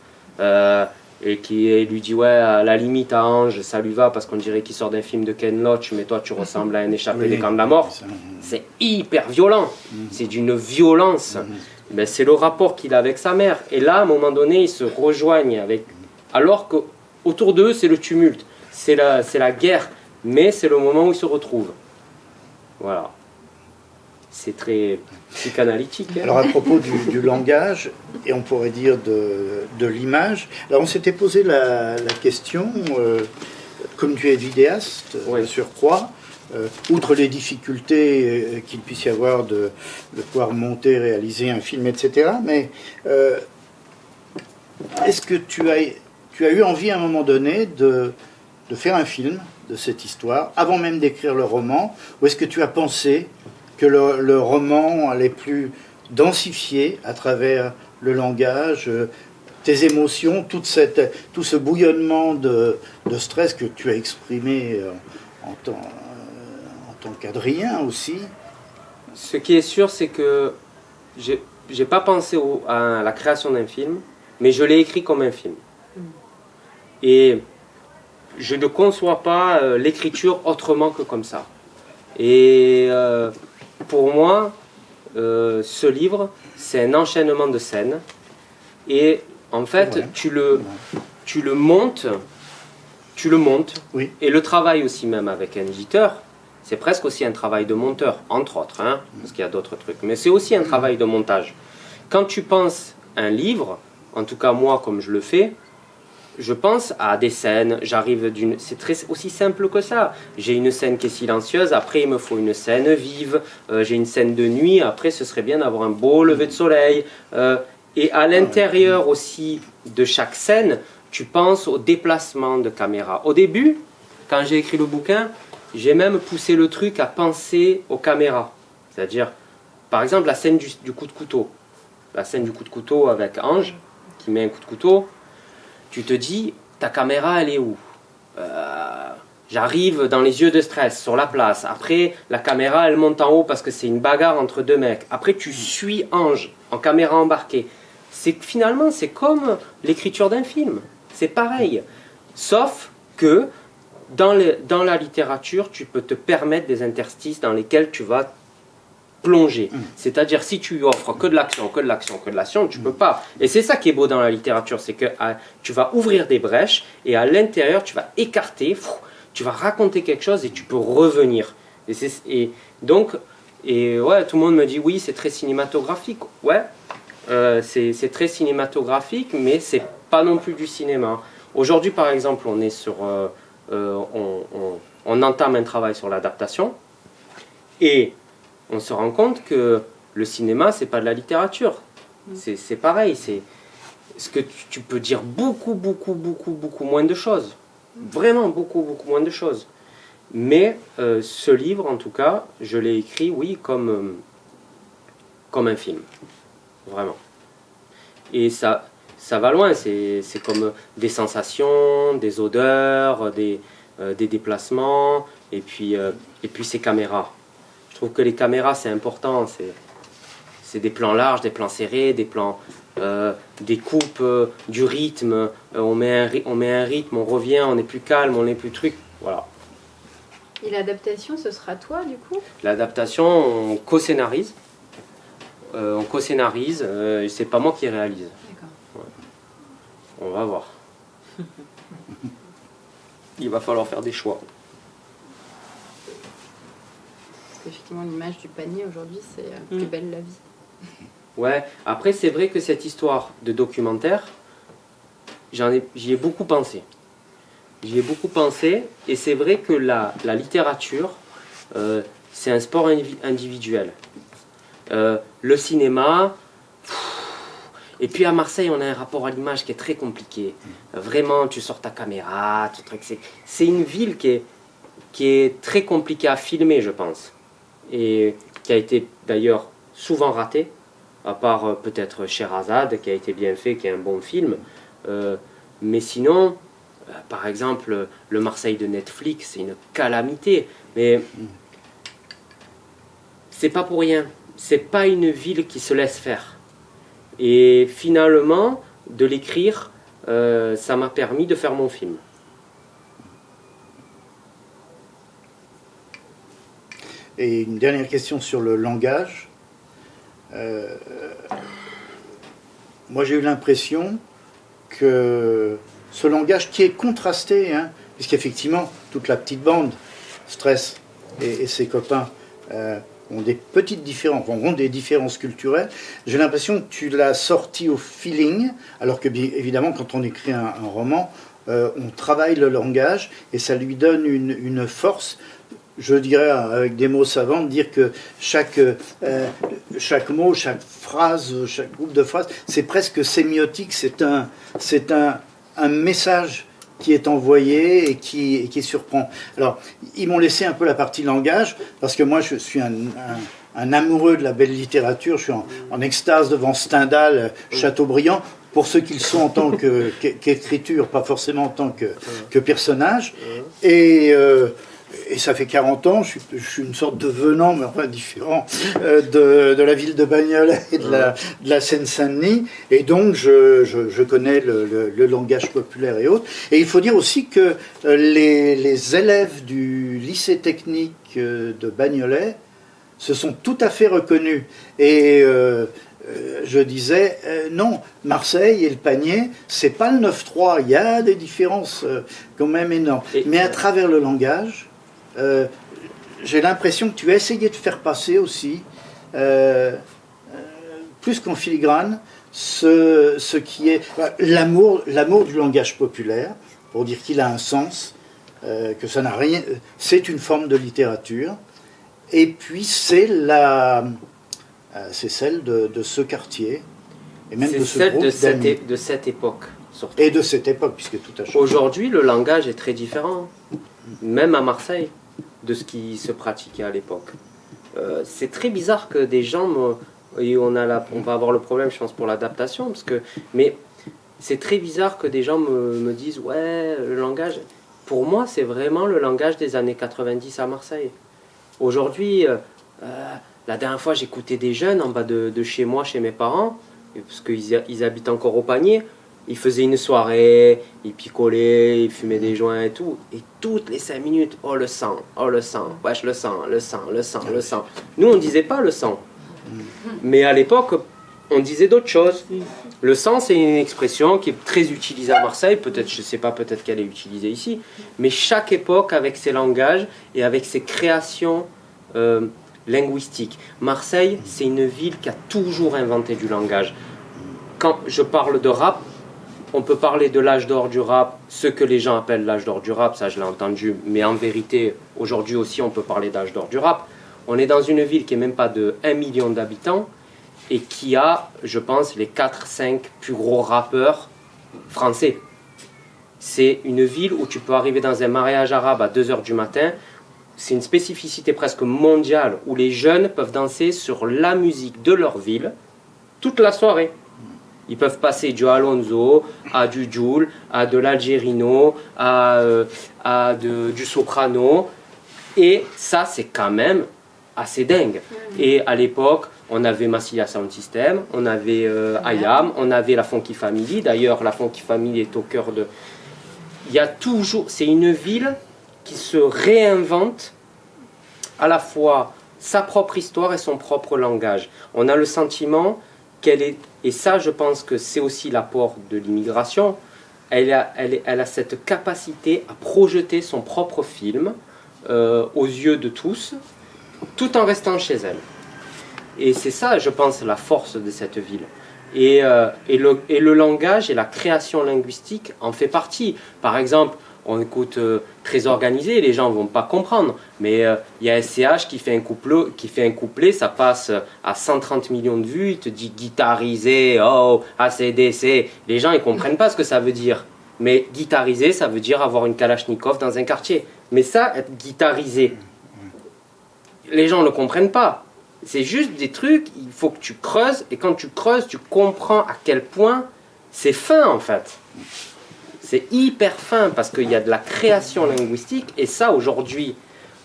[SPEAKER 5] et qui lui dit ouais à la limite à Ange ça lui va parce qu'on dirait qu'il sort d'un film de Ken Loach mais toi tu ressembles à un échappé des camps de la mort. C'est hyper violent, c'est d'une violence ben, c'est le rapport qu'il a avec sa mère. Et là, à un moment donné, ils se rejoignent avec... Alors qu'autour d'eux, c'est le tumulte, c'est la guerre, mais c'est le moment où ils se retrouvent. Voilà. C'est très psychanalytique. Hein.
[SPEAKER 3] Alors à propos du langage, et on pourrait dire de l'image, alors on s'était posé la question, comme tu es vidéaste,
[SPEAKER 5] Oui.
[SPEAKER 3] de surcroît, outre les difficultés qu'il puisse y avoir de pouvoir monter, réaliser un film, etc., mais est-ce que tu as eu envie à un moment donné de faire un film de cette histoire, avant même d'écrire le roman, ou est-ce que tu as pensé que le roman allait plus densifier à travers le langage, tes émotions, tout ce bouillonnement de stress que tu as exprimé en tant qu'Adrien aussi?
[SPEAKER 5] Ce qui est sûr, c'est que j'ai pas pensé à la création d'un film, mais je l'ai écrit comme un film. Et je ne conçois pas l'écriture autrement que comme ça. Et pour moi, ce livre, c'est un enchaînement de scènes. Et en fait, tu le montes.
[SPEAKER 3] Oui.
[SPEAKER 5] Et le travail aussi même avec un éditeur, c'est presque aussi un travail de monteur, entre autres, hein, parce qu'il y a d'autres trucs. Mais c'est aussi un travail de montage. Quand tu penses un livre, en tout cas moi comme je le fais, je pense à des scènes, c'est aussi simple que ça. J'ai une scène qui est silencieuse, après il me faut une scène vive, j'ai une scène de nuit, après ce serait bien d'avoir un beau lever de soleil. Et à l'intérieur aussi de chaque scène, tu penses au déplacement de caméra. Au début, quand j'ai écrit le bouquin, j'ai même poussé le truc à penser aux caméras. C'est-à-dire, par exemple, la scène du coup de couteau. La scène du coup de couteau avec Ange, qui met un coup de couteau. Tu te dis, ta caméra, elle est où? J'arrive dans les yeux de stress, sur la place. Après, la caméra, elle monte en haut parce que c'est une bagarre entre deux mecs. Après, tu suis Ange en caméra embarquée. Finalement, c'est comme l'écriture d'un film. C'est pareil. Sauf que dans la littérature, tu peux te permettre des interstices dans lesquels tu vas plonger. C'est-à-dire, si tu offres que de l'action, tu peux pas. Et c'est ça qui est beau dans la littérature, c'est que tu vas ouvrir des brèches et à l'intérieur, tu vas écarter, tu vas raconter quelque chose et tu peux revenir. Et donc, ouais, tout le monde me dit oui, c'est très cinématographique. Ouais, c'est très cinématographique, mais c'est pas non plus du cinéma. Aujourd'hui, par exemple, on est sur, on entame un travail sur l'adaptation et on se rend compte que le cinéma, c'est pas de la littérature. C'est pareil. C'est ce que tu peux dire beaucoup moins de choses. Vraiment beaucoup moins de choses. Mais ce livre, en tout cas, je l'ai écrit, oui, comme un film. Vraiment. Et ça va loin. C'est comme des sensations, des odeurs, des déplacements, et puis ces caméras. Je trouve que les caméras, c'est important. C'est des plans larges, des plans serrés, des plans, des coupes, du rythme. On met un rythme, on revient, on est plus calme, on est plus truc. Voilà.
[SPEAKER 6] Et l'adaptation, ce sera toi, du coup?
[SPEAKER 5] L'adaptation, on co-scénarise. C'est pas moi qui réalise.
[SPEAKER 6] D'accord.
[SPEAKER 5] Ouais. On va voir. Il va falloir faire des choix.
[SPEAKER 6] Parce qu'effectivement, l'image du panier aujourd'hui, c'est plus belle la vie.
[SPEAKER 5] Ouais, après c'est vrai que cette histoire de documentaire, j'y ai beaucoup pensé. J'y ai beaucoup pensé, et c'est vrai que la littérature, c'est un sport individuel. Le cinéma, et puis à Marseille, on a un rapport à l'image qui est très compliqué. Vraiment, tu sors ta caméra, tout truc. C'est une ville qui est très compliquée à filmer, je pense. Et qui a été d'ailleurs souvent ratée, à part peut-être Sherazade, qui a été bien fait, qui est un bon film. Mais sinon, par exemple, le Marseille de Netflix, c'est une calamité. Mais c'est pas pour rien. C'est pas une ville qui se laisse faire. Et finalement, de l'écrire, ça m'a permis de faire mon film. Et
[SPEAKER 3] une dernière question sur le langage. moi j'ai eu l'impression que ce langage qui est contrasté, hein, puisqu'effectivement toute la petite bande, Stress et ses copains, ont des petites différences, ont des différences culturelles. J'ai l'impression que tu l'as sorti au feeling, alors que bien évidemment quand on écrit un roman, on travaille le langage et ça lui donne une force. Je dirais avec des mots savants, dire que chaque mot, chaque phrase, chaque groupe de phrases, c'est presque sémiotique, c'est un message qui est envoyé et qui surprend. Alors, ils m'ont laissé un peu la partie langage, parce que moi, je suis un amoureux de la belle littérature, je suis en extase devant Stendhal, Chateaubriand, pour ceux qu'ils sont en tant qu'écriture, pas forcément en tant que personnage. Et ça fait 40 ans, je suis une sorte de venant, mais enfin différent, de la ville de Bagnolet et de la Seine-Saint-Denis. Et donc, je connais le langage populaire et autres. Et il faut dire aussi que les élèves du lycée technique de Bagnolet se sont tout à fait reconnus. Et je disais, non, Marseille et le panier, c'est pas le 9-3. Il y a des différences quand même énormes. Mais à travers le langage, j'ai l'impression que tu as essayé de faire passer aussi, plus qu'en filigrane, ce qui est l'amour du langage populaire, pour dire qu'il a un sens, que ça n'a rien. C'est une forme de littérature, et puis c'est celle de ce quartier, et même de ce groupe d'amis.
[SPEAKER 5] De cette époque. Surtout.
[SPEAKER 3] Et de cette époque, puisque tout a changé.
[SPEAKER 5] Aujourd'hui, le langage est très différent, même à Marseille, de ce qui se pratiquait à l'époque. C'est très bizarre que des gens... Et on va avoir le problème, je pense, pour l'adaptation, mais c'est très bizarre que des gens me disent « Ouais, le langage... » Pour moi, c'est vraiment le langage des années 90 à Marseille. Aujourd'hui, la dernière fois, j'écoutais des jeunes en bas de chez moi, chez mes parents, parce qu'ils habitent encore au panier. Ils faisaient une soirée, ils picolaient, ils fumaient des joints et tout. Et toutes les 5 minutes, oh le sang, wesh le sang. Nous, on ne disait pas le sang. Mais à l'époque, on disait d'autres choses. Le sang, c'est une expression qui est très utilisée à Marseille. Peut-être, je ne sais pas, peut-être qu'elle est utilisée ici. Mais chaque époque, avec ses langages et avec ses créations linguistiques. Marseille, c'est une ville qui a toujours inventé du langage. Quand je parle de rap, on peut parler de l'âge d'or du rap, ce que les gens appellent l'âge d'or du rap, ça je l'ai entendu, mais en vérité, aujourd'hui aussi on peut parler d'âge d'or du rap. On est dans une ville qui n'est même pas de 1 million d'habitants et qui a, je pense, les 4-5 plus gros rappeurs français. C'est une ville où tu peux arriver dans un mariage arabe à 2h du matin, c'est une spécificité presque mondiale où les jeunes peuvent danser sur la musique de leur ville toute la soirée. Ils peuvent passer du Alonso, à du Jul, à de l'Algerino, du Soprano. Et ça, c'est quand même assez dingue. Et à l'époque, on avait Massilia Sound System, on avait IAM, on avait la Funky Family. D'ailleurs, la Funky Family est au cœur de... Il y a toujours... C'est une ville qui se réinvente à la fois sa propre histoire et son propre langage. On a le sentiment qu'elle est... Et ça, je pense que c'est aussi l'apport de l'immigration. Elle a cette capacité à projeter son propre film aux yeux de tous, tout en restant chez elle. Et c'est ça, je pense, la force de cette ville. Et le langage et la création linguistique en fait partie. Par exemple, on écoute très organisé, les gens ne vont pas comprendre. Mais il y a SCH qui fait un couplet, ça passe à 130 millions de vues, il te dit guitarisé, oh, ACDC. Les gens, ils ne comprennent pas ce que ça veut dire. Mais guitariser, ça veut dire avoir une Kalachnikov dans un quartier. Mais ça, être guitarisé, les gens ne le comprennent pas. C'est juste des trucs, il faut que tu creuses, et quand tu creuses, tu comprends à quel point c'est fin en fait. C'est hyper fin parce qu'il y a de la création linguistique, et ça aujourd'hui,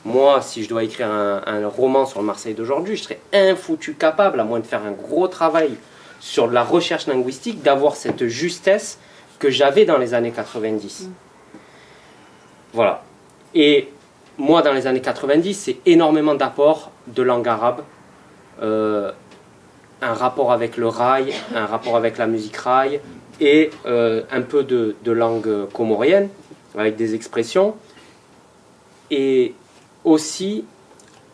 [SPEAKER 5] moi, si je dois écrire un roman sur le Marseille d'aujourd'hui, je serais infoutu capable, à moins de faire un gros travail sur de la recherche linguistique, d'avoir cette justesse que j'avais dans les années 90. Voilà. Et moi, dans les années 90, c'est énormément d'apports de langue arabe, un rapport avec le rail, un rapport avec la musique rail, et un peu de langue comorienne, avec des expressions. Et aussi,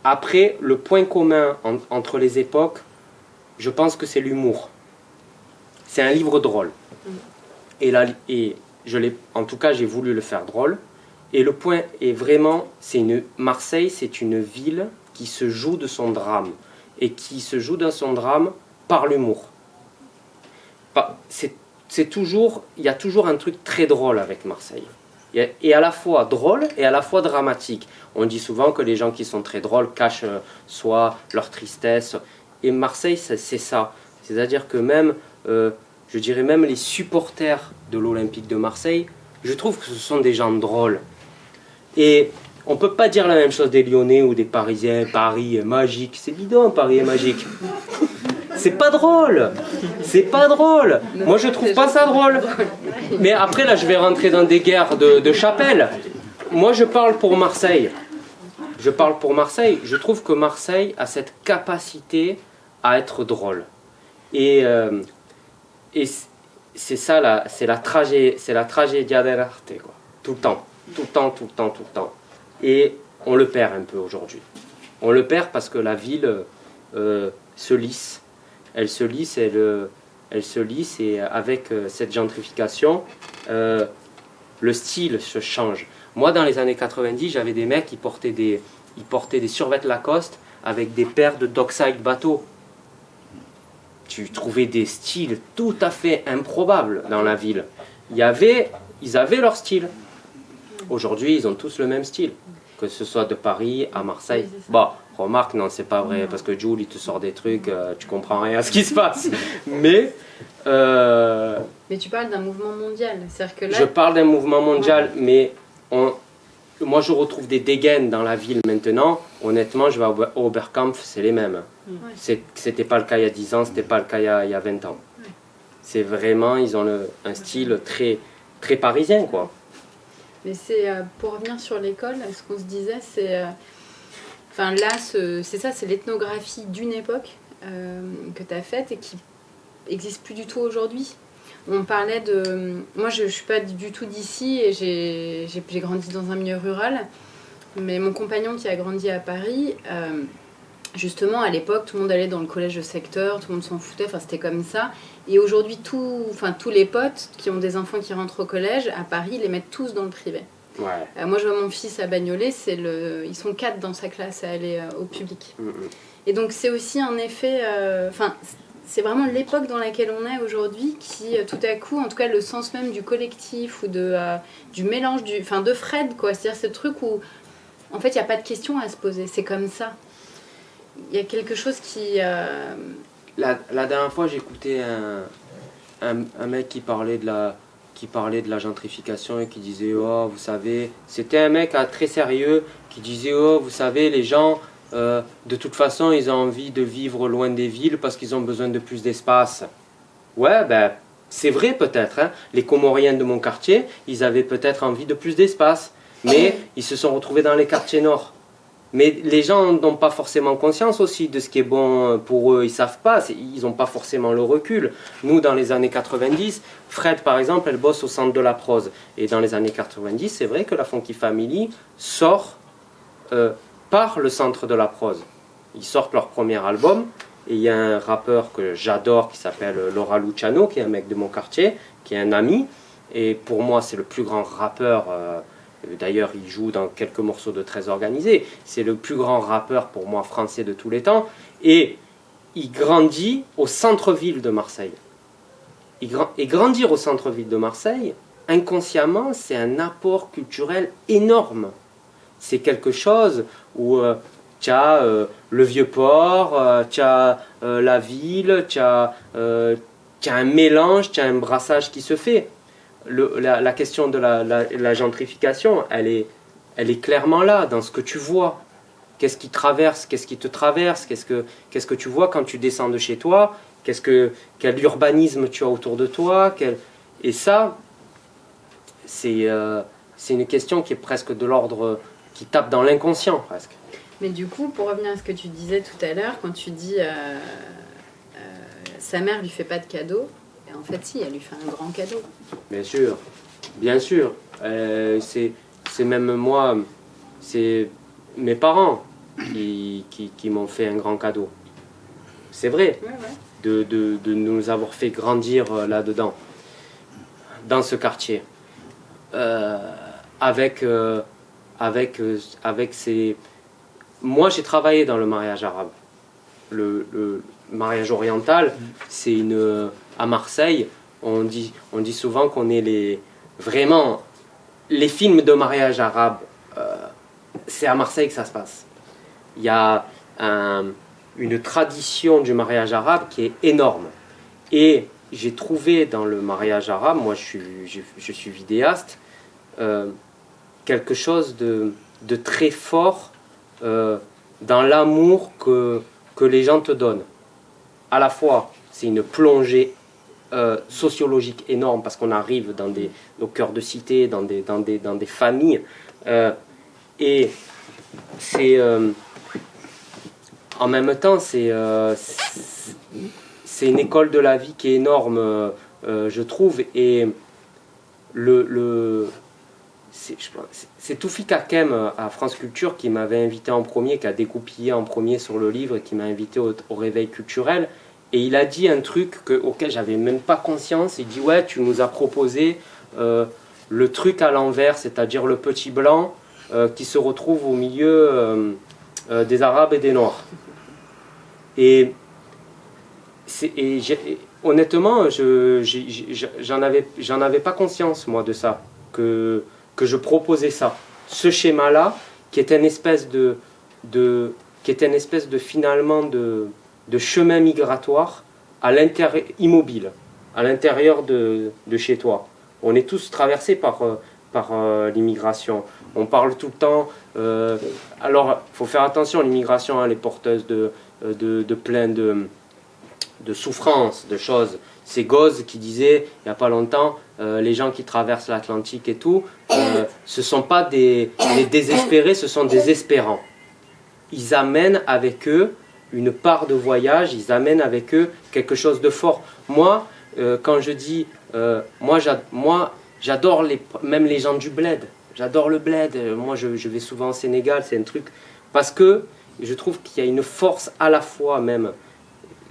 [SPEAKER 5] après, le point commun entre les époques, je pense que c'est l'humour. C'est un livre drôle. Et en tout cas, j'ai voulu le faire drôle. Et le point est vraiment, Marseille, c'est une ville qui se joue de son drame. Et qui se joue de son drame par l'humour. Il y a toujours un truc très drôle avec Marseille. Et à la fois drôle et à la fois dramatique. On dit souvent que les gens qui sont très drôles cachent soit leur tristesse. Et Marseille, c'est ça. C'est-à-dire que même, je dirais même les supporters de l'Olympique de Marseille, je trouve que ce sont des gens drôles. Et on ne peut pas dire la même chose des Lyonnais ou des Parisiens. Paris est magique. C'est bidon, Paris est magique. C'est pas drôle. C'est pas drôle. Moi, je trouve pas ça drôle. Mais après, là, je vais rentrer dans des guerres de chapelle. Moi, je parle pour Marseille. Je parle pour Marseille. Je trouve que Marseille a cette capacité à être drôle. Et c'est ça, c'est la tragedia dell'arte, quoi. Tout le temps. Tout le temps, tout le temps, tout le temps. Et on le perd un peu aujourd'hui. On le perd parce que la ville se lisse. Elle se lisse et avec cette gentrification, le style se change. Moi, dans les années 90, j'avais des mecs qui portaient des survêtements Lacoste avec des paires de Dockside bateaux. Tu trouvais des styles tout à fait improbables dans la ville. Ils avaient leur style. Aujourd'hui, ils ont tous le même style. Que ce soit de Paris à Marseille. Bon, remarque, non, c'est pas vrai, parce que Jules, il te sort des trucs, tu comprends rien à ce qui se passe. Mais
[SPEAKER 6] tu parles d'un mouvement mondial. C'est-à-dire que là...
[SPEAKER 5] Je parle d'un mouvement mondial, mais moi, je retrouve des dégaines dans la ville maintenant. Honnêtement, je vais au Oberkampf, c'est les mêmes. C'était pas le cas il y a 10 ans, c'était pas le cas il y a 20 ans. C'est vraiment, ils ont un style très, très parisien, quoi.
[SPEAKER 6] Mais c'est pour revenir sur l'école, ce qu'on se disait, c'est c'est l'ethnographie d'une époque que tu as faite et qui n'existe plus du tout aujourd'hui. On parlait de... Moi, je ne suis pas du tout d'ici et j'ai grandi dans un milieu rural, mais mon compagnon qui a grandi à Paris, justement, à l'époque, tout le monde allait dans le collège de secteur, tout le monde s'en foutait, c'était comme ça. Et aujourd'hui, tous les potes qui ont des enfants qui rentrent au collège, à Paris, ils les mettent tous dans le privé.
[SPEAKER 5] Ouais.
[SPEAKER 6] Moi, je vois mon fils à Bagnolet, ils sont 4 dans sa classe à aller au public. Et donc, c'est aussi un effet... c'est vraiment l'époque dans laquelle on est aujourd'hui qui, tout à coup, en tout cas, le sens même du collectif ou du mélange, de Fred, quoi. C'est-à-dire ce truc où, en fait, il n'y a pas de question à se poser. C'est comme ça. Il y a quelque chose qui...
[SPEAKER 5] La dernière fois, j'écoutais un mec qui parlait de la gentrification et qui disait « Oh, vous savez... » C'était un mec très sérieux qui disait « Oh, vous savez, les gens, de toute façon, ils ont envie de vivre loin des villes parce qu'ils ont besoin de plus d'espace. » Ouais, ben, c'est vrai peut-être. Hein. Les Comoriens de mon quartier, ils avaient peut-être envie de plus d'espace. Mais ils se sont retrouvés dans les quartiers nord. Mais les gens n'ont pas forcément conscience aussi de ce qui est bon pour eux. Ils ne savent pas, ils n'ont pas forcément le recul. Nous, dans les années 90, Fred, par exemple, elle bosse au centre de la prose. Et dans les années 90, c'est vrai que la Funky Family sort par le centre de la prose. Ils sortent leur premier album. Et il y a un rappeur que j'adore qui s'appelle Laura Luciano, qui est un mec de mon quartier, qui est un ami. Et pour moi, c'est le plus grand rappeur... D'ailleurs, il joue dans quelques morceaux de Très Organisé. C'est le plus grand rappeur pour moi français de tous les temps. Et il grandit au centre-ville de Marseille. Et grandir au centre-ville de Marseille, inconsciemment, c'est un apport culturel énorme. C'est quelque chose où tu as le Vieux-Port, tu as la ville, tu as un mélange, tu as un brassage qui se fait. La question de la gentrification, elle est clairement là, dans ce que tu vois. Qu'est-ce qui traverse, qu'est-ce qui te traverse, qu'est-ce que tu vois quand tu descends de chez toi, quel urbanisme tu as autour de toi. Et ça, c'est une question qui est presque de l'ordre, qui tape dans l'inconscient presque.
[SPEAKER 6] Mais du coup, pour revenir à ce que tu disais tout à l'heure, quand tu dis sa mère lui fait pas de cadeau. Et en fait, si, elle lui fait un grand cadeau.
[SPEAKER 5] Bien sûr, bien sûr. C'est même moi, c'est mes parents qui m'ont fait un grand cadeau. C'est vrai, de nous avoir fait grandir là-dedans, dans ce quartier. Avec ces... Moi, j'ai travaillé dans le mariage arabe. Le mariage oriental, c'est à Marseille, on dit souvent qu'on est vraiment les films de mariage arabe. C'est à Marseille que ça se passe. Il y a une tradition du mariage arabe qui est énorme. Et j'ai trouvé dans le mariage arabe, moi je suis vidéaste, quelque chose de très fort dans l'amour que les gens te donnent. À la fois, c'est une plongée sociologique énorme parce qu'on arrive dans nos cœurs de cité, dans des familles. Et c'est en même temps, c'est une école de la vie qui est énorme, je trouve. Et c'est Toufik Hakem à France Culture qui m'avait invité en premier, qui a découpillé en premier sur le livre et qui m'a invité au réveil culturel. Et il a dit un truc auquel j'avais même pas conscience. Il dit ouais, tu nous as proposé le truc à l'envers, c'est-à-dire le petit blanc qui se retrouve au milieu des Arabes et des Noirs. Et honnêtement, j'en avais pas conscience moi de ça, que je proposais ça, ce schéma-là, qui est une espèce de finalement de chemin migratoire à l'intérieur, immobile, à l'intérieur de chez toi. On est tous traversés par l'immigration. On parle tout le temps. Alors, il faut faire attention, l'immigration, elle est porteuse de plein de souffrances, de choses. C'est Goz qui disait, il n'y a pas longtemps, les gens qui traversent l'Atlantique et tout, ce ne sont pas des désespérés, ce sont des espérants. Ils amènent avec eux une part de voyage, ils amènent avec eux quelque chose de fort. Moi, quand je dis, moi j'adore même les gens du bled, j'adore le bled, moi je vais souvent au Sénégal, c'est un truc, parce que je trouve qu'il y a une force à la fois même,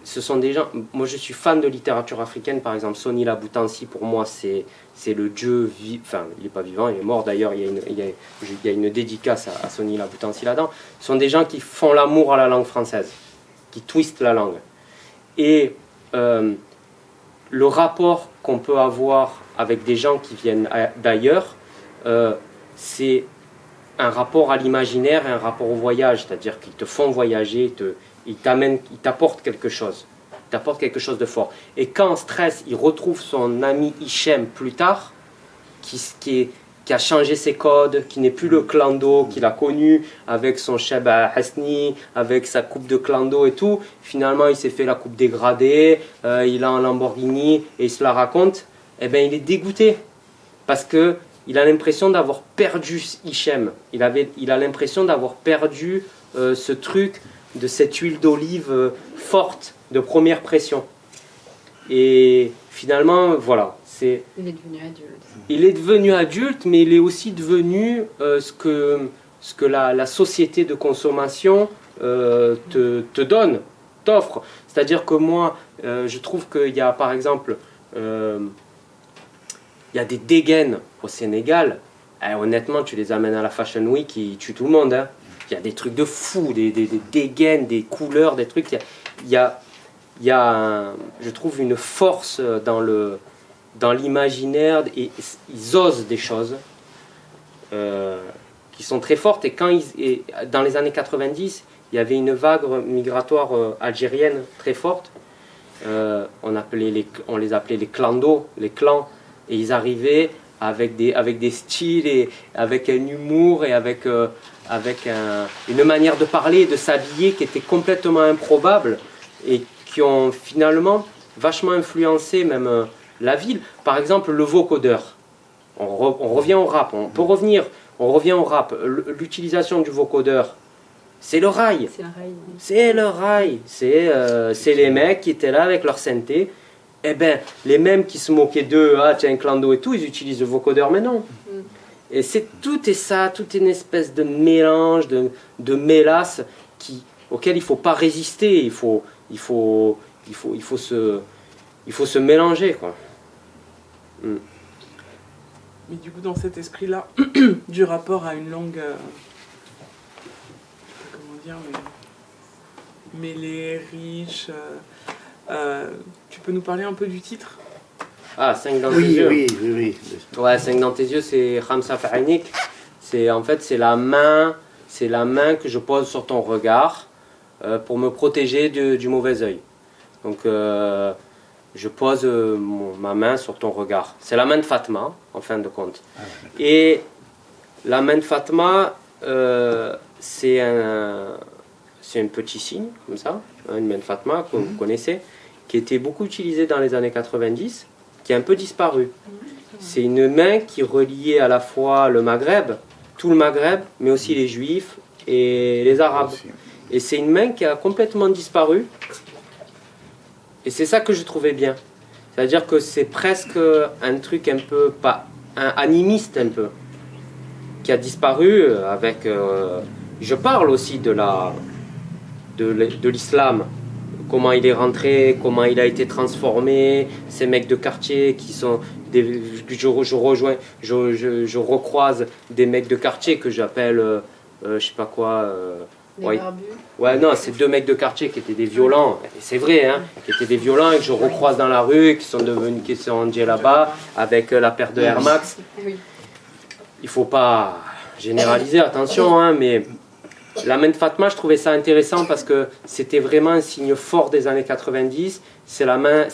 [SPEAKER 5] ce sont des gens, moi je suis fan de littérature africaine, par exemple Soni Laboutansi, pour moi c'est le dieu, enfin il n'est pas vivant, il est mort d'ailleurs, il y a une dédicace à Soni Laboutansi là-dedans. Ce sont des gens qui font l'amour à la langue française, qui twistent la langue. Et le rapport qu'on peut avoir avec des gens qui viennent d'ailleurs, c'est un rapport à l'imaginaire et un rapport au voyage, c'est-à-dire qu'ils te font voyager, ils t'apportent quelque chose. Ils t'apportent quelque chose de fort. Et quand en stress, il retrouve son ami Hichem plus tard, qui a changé ses codes, qui n'est plus le clando qu'il a connu, avec son Cheb Hasni, avec sa coupe de clando et tout, finalement il s'est fait la coupe dégradée, il a un Lamborghini et il se la raconte, eh bien il est dégoûté. Parce que il a l'impression d'avoir perdu Hichem. Il a l'impression d'avoir perdu ce truc de cette huile d'olive forte, de première pression. Et finalement, voilà.
[SPEAKER 6] Il est devenu adulte.
[SPEAKER 5] Il est devenu adulte, mais il est aussi devenu ce que la société de consommation te donne, t'offre. C'est-à-dire que moi, je trouve qu'il y a, par exemple, il y a des dégaines au Sénégal. Honnêtement, tu les amènes à la Fashion Week, ils tuent tout le monde. Hein. Il y a des trucs de fou, des dégaines, des couleurs, des trucs. Il y a je trouve, une force dans l'imaginaire, et ils osent des choses qui sont très fortes. Et dans les années 90, il y avait une vague migratoire algérienne très forte. On les appelait les clandos, les clans, et ils arrivaient avec des styles et avec un humour et avec une manière de parler et de s'habiller qui était complètement improbable et qui ont finalement vachement influencé même la ville. Par exemple, le vocodeur. On revient au rap. On revient au rap. L'utilisation du vocodeur c'est le rail.
[SPEAKER 6] C'est le rail.
[SPEAKER 5] C'est le rail. C'est les mecs qui étaient là avec leur synthé. Eh ben, les mêmes qui se moquaient d'eux, ah tiens, clando et tout, ils utilisent le vocodeur, mais non. Et tout est ça, tout est une espèce de mélange, de mélasse auquel il ne faut pas résister. Il faut se mélanger, quoi.
[SPEAKER 4] Mais du coup, dans cet esprit-là, du rapport à une langue, comment dire, mais mêlée, riche, tu peux nous parler un peu du titre?
[SPEAKER 5] Ah, 5 dans tes yeux.
[SPEAKER 3] Oui.
[SPEAKER 5] Ouais, 5 dans tes yeux, c'est Khamsa fi Aynik. En fait, c'est la main que je pose sur ton regard pour me protéger du mauvais œil. Donc, je pose ma main sur ton regard. C'est la main de Fatma, en fin de compte. Et la main de Fatma, c'est un petit signe, comme ça, une main de Fatma que vous connaissez, qui était beaucoup utilisée dans les années 90, qui est un peu disparu. C'est une main qui reliait à la fois le Maghreb, tout le Maghreb, mais aussi les Juifs et les Arabes. Et c'est une main qui a complètement disparu. Et c'est ça que je trouvais bien. C'est-à-dire que c'est presque un truc un peu, animiste un peu, qui a disparu avec... je parle aussi de l'islam. Comment il est rentré, comment il a été transformé, ces mecs de quartier qui sont... Je recroise des mecs de quartier que j'appelle, je sais pas quoi...
[SPEAKER 6] Barbus.
[SPEAKER 5] Ouais, non, c'est 2 mecs de quartier qui étaient des violents, et c'est vrai, hein, qui étaient des violents et que je recroise dans la rue, qui sont en là-bas, avec la paire de Air Max.
[SPEAKER 6] Oui.
[SPEAKER 5] Il faut pas généraliser, attention, hein, mais la main de Fatma, je trouvais ça intéressant parce que c'était vraiment un signe fort des années 90. C'est la main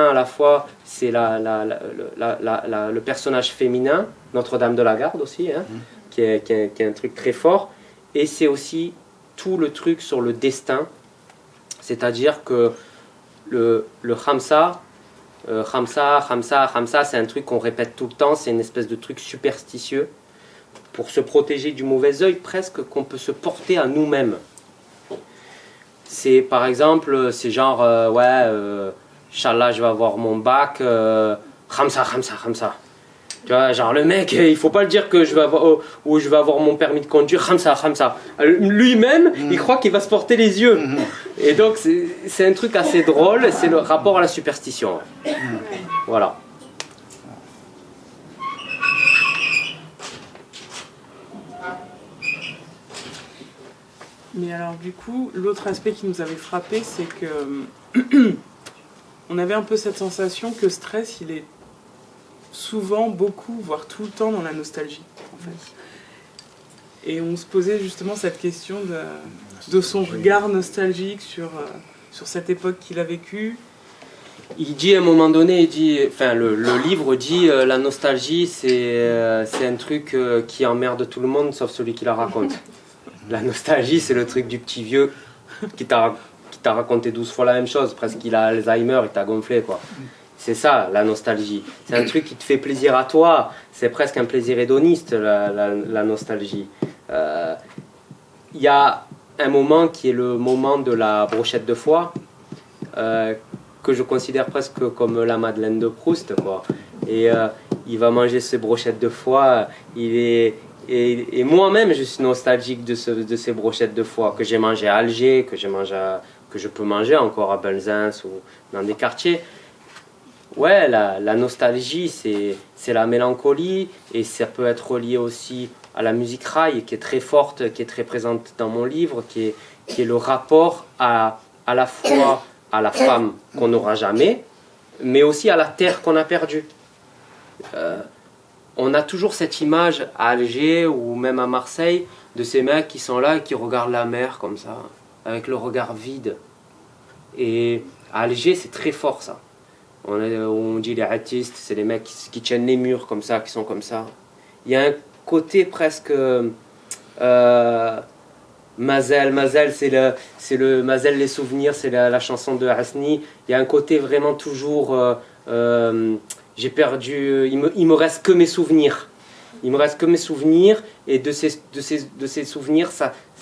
[SPEAKER 5] à la fois, c'est le personnage féminin, Notre-Dame de la Garde aussi, hein, qui est un truc très fort, et c'est aussi tout le truc sur le destin, c'est-à-dire que le Khamsa, c'est un truc qu'on répète tout le temps, c'est une espèce de truc superstitieux, pour se protéger du mauvais œil, presque qu'on peut se porter à nous-mêmes. C'est par exemple, c'est genre, Inch'Allah, je vais avoir mon bac, Khamsa. Tu vois, genre le mec, il faut pas le dire que je vais avoir mon permis de conduire, Khamsa. Lui-même, il croit qu'il va se porter les yeux. Et donc, c'est un truc assez drôle, c'est le rapport à la superstition. Voilà.
[SPEAKER 4] Mais alors du coup, l'autre aspect qui nous avait frappé, c'est que on avait un peu cette sensation que Stress, il est souvent, beaucoup, voire tout le temps dans la nostalgie, en fait. Et on se posait justement cette question de son regard nostalgique sur cette époque qu'il a vécue.
[SPEAKER 5] Il dit à un moment donné, le livre dit la nostalgie, c'est un truc qui emmerde tout le monde sauf celui qui la raconte. La nostalgie, c'est le truc du petit vieux qui t'a raconté 12 fois la même chose, presque qu'il a Alzheimer, il t'a gonflé, quoi. C'est ça, la nostalgie. C'est un truc qui te fait plaisir à toi, c'est presque un plaisir hédoniste, la nostalgie. Il y a un moment qui est le moment de la brochette de foie, que je considère presque comme la Madeleine de Proust, quoi. Et il va manger ces brochettes de foie, et moi-même, je suis nostalgique de ces brochettes de foie que j'ai mangées à Alger, que je peux manger encore à Belzins ou dans des quartiers. Ouais, la nostalgie, c'est la mélancolie, et ça peut être lié aussi à la musique raï, qui est très forte, qui est très présente dans mon livre, qui est le rapport à la fois à la femme qu'on n'aura jamais, mais aussi à la terre qu'on a perdue. On a toujours cette image à Alger ou même à Marseille de ces mecs qui sont là et qui regardent la mer comme ça, avec le regard vide. Et à Alger, c'est très fort ça. On dit les artistes, c'est les mecs qui tiennent les murs comme ça, qui sont comme ça. Il y a un côté presque... Mazel, c'est le Mazel les souvenirs, c'est la chanson de Hasni. Il y a un côté vraiment toujours... j'ai perdu, il me reste que mes souvenirs. Il me reste que mes souvenirs, et de ces souvenirs,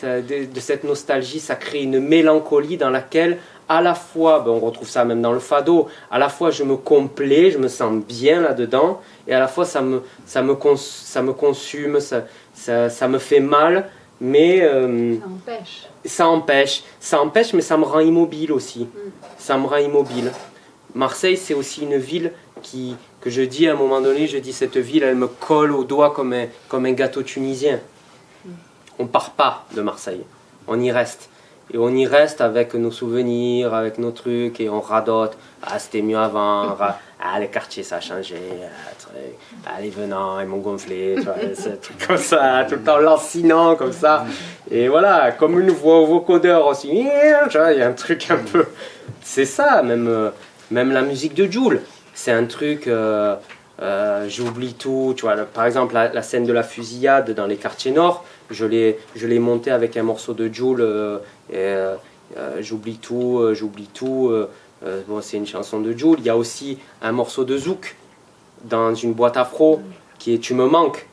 [SPEAKER 5] de cette nostalgie, ça crée une mélancolie dans laquelle, à la fois, on retrouve ça même dans le fado, à la fois je me complais, je me sens bien là-dedans, et à la fois ça me consume, ça me fait mal, mais ça empêche, mais ça me rend immobile aussi. Ça me rend immobile. Marseille, c'est aussi une ville que je dis à un moment donné, je dis cette ville, elle me colle au doigt comme un gâteau tunisien. On part pas de Marseille, on y reste. Et on y reste avec nos souvenirs, avec nos trucs, et on radote. Ah, c'était mieux avant. Ah, les quartiers, ça a changé. Ah, les venants, ils m'ont gonflé. Tu vois, c'est un truc comme ça, tout le temps lancinant, comme ça. Et voilà, comme une voix au vocodeur aussi. Tu vois, il y a un truc un peu. C'est ça, même la musique de Jul. C'est un truc. J'oublie tout. Tu vois, par exemple, la scène de la fusillade dans les quartiers nord, je l'ai montée avec un morceau de Jul. J'oublie tout, bon, c'est une chanson de Jul. Il y a aussi un morceau de Zouk dans une boîte afro qui est Tu me manques.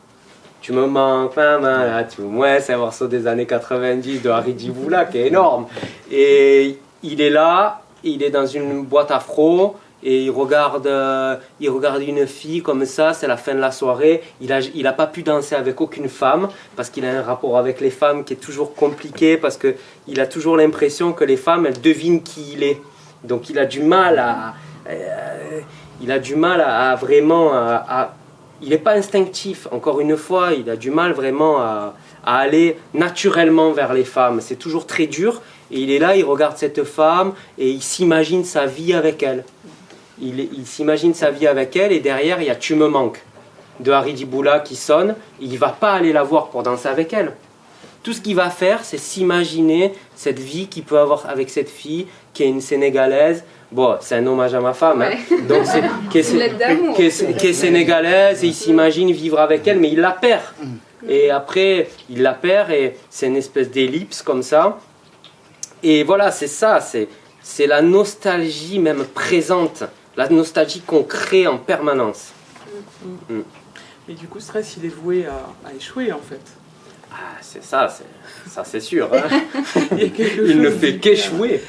[SPEAKER 5] Tu me manques, ouais, c'est un morceau des années 90 de Harry Djiboula qui est énorme. Et il est là, il est dans une boîte afro. Et il regarde une fille comme ça, c'est la fin de la soirée. Il a pas pu danser avec aucune femme parce qu'il a un rapport avec les femmes qui est toujours compliqué parce qu'il a toujours l'impression que les femmes, elles devinent qui il est. Donc il a du mal à vraiment... il n'est pas instinctif, encore une fois, il a du mal vraiment à aller naturellement vers les femmes. C'est toujours très dur. Et il est là, il regarde cette femme et il s'imagine sa vie avec elle. Il s'imagine sa vie avec elle et derrière il y a Tu me manques de Harry Djiboula qui sonne. Il ne va pas aller la voir pour danser avec elle. Tout ce qu'il va faire, c'est s'imaginer cette vie qu'il peut avoir avec cette fille qui est une Sénégalaise. Bon, c'est un hommage à ma femme,
[SPEAKER 6] ouais.
[SPEAKER 5] Donc qui est sénégalaise et il s'imagine vivre avec elle, mais il la perd. Et après, il la perd et c'est une espèce d'ellipse comme ça. Et voilà, c'est ça, c'est la nostalgie même présente. La nostalgie qu'on crée en permanence.
[SPEAKER 4] Et du coup, Stress, il est voué à échouer, en fait.
[SPEAKER 5] Ah, c'est ça c'est sûr. Hein.
[SPEAKER 4] Il
[SPEAKER 5] ne fait qu'échouer.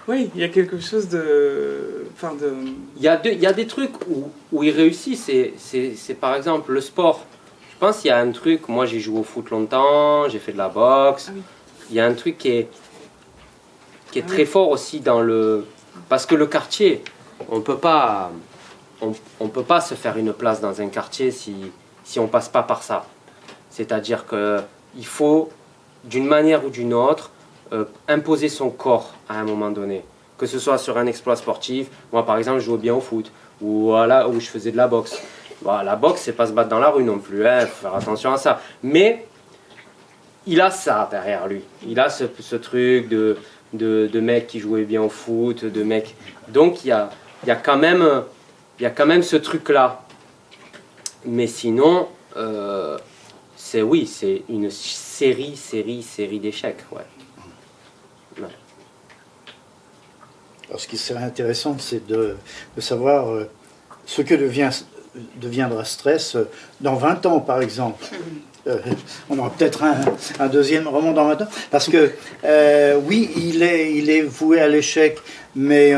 [SPEAKER 4] Oui, il y a quelque chose de...
[SPEAKER 5] Il y a des trucs où il réussit. C'est par exemple le sport. Je pense qu'il y a un truc... Moi, j'ai joué au foot longtemps, j'ai fait de la boxe. Ah oui. Il y a un truc qui est très fort aussi dans le... Parce que le quartier, on peut pas se faire une place dans un quartier si on passe pas par ça. C'est-à-dire qu'il faut, d'une manière ou d'une autre, imposer son corps à un moment donné. Que ce soit sur un exploit sportif. Moi, par exemple, je jouais bien au foot. Ou je faisais de la boxe. Bon, la boxe, c'est pas se battre dans la rue non plus. Hein, faut faire attention à ça. Mais il a ça derrière lui. Il a ce truc de mecs qui jouaient bien au foot, de mecs. Donc il y a quand même ce truc-là. Mais sinon, c'est une série d'échecs. Ouais. Ouais.
[SPEAKER 3] Alors, ce qui serait intéressant, c'est de savoir ce que deviendra Stress dans 20 ans, par exemple. On aura peut-être un deuxième roman dans 20 ans. Parce que, oui, il est voué à l'échec, mais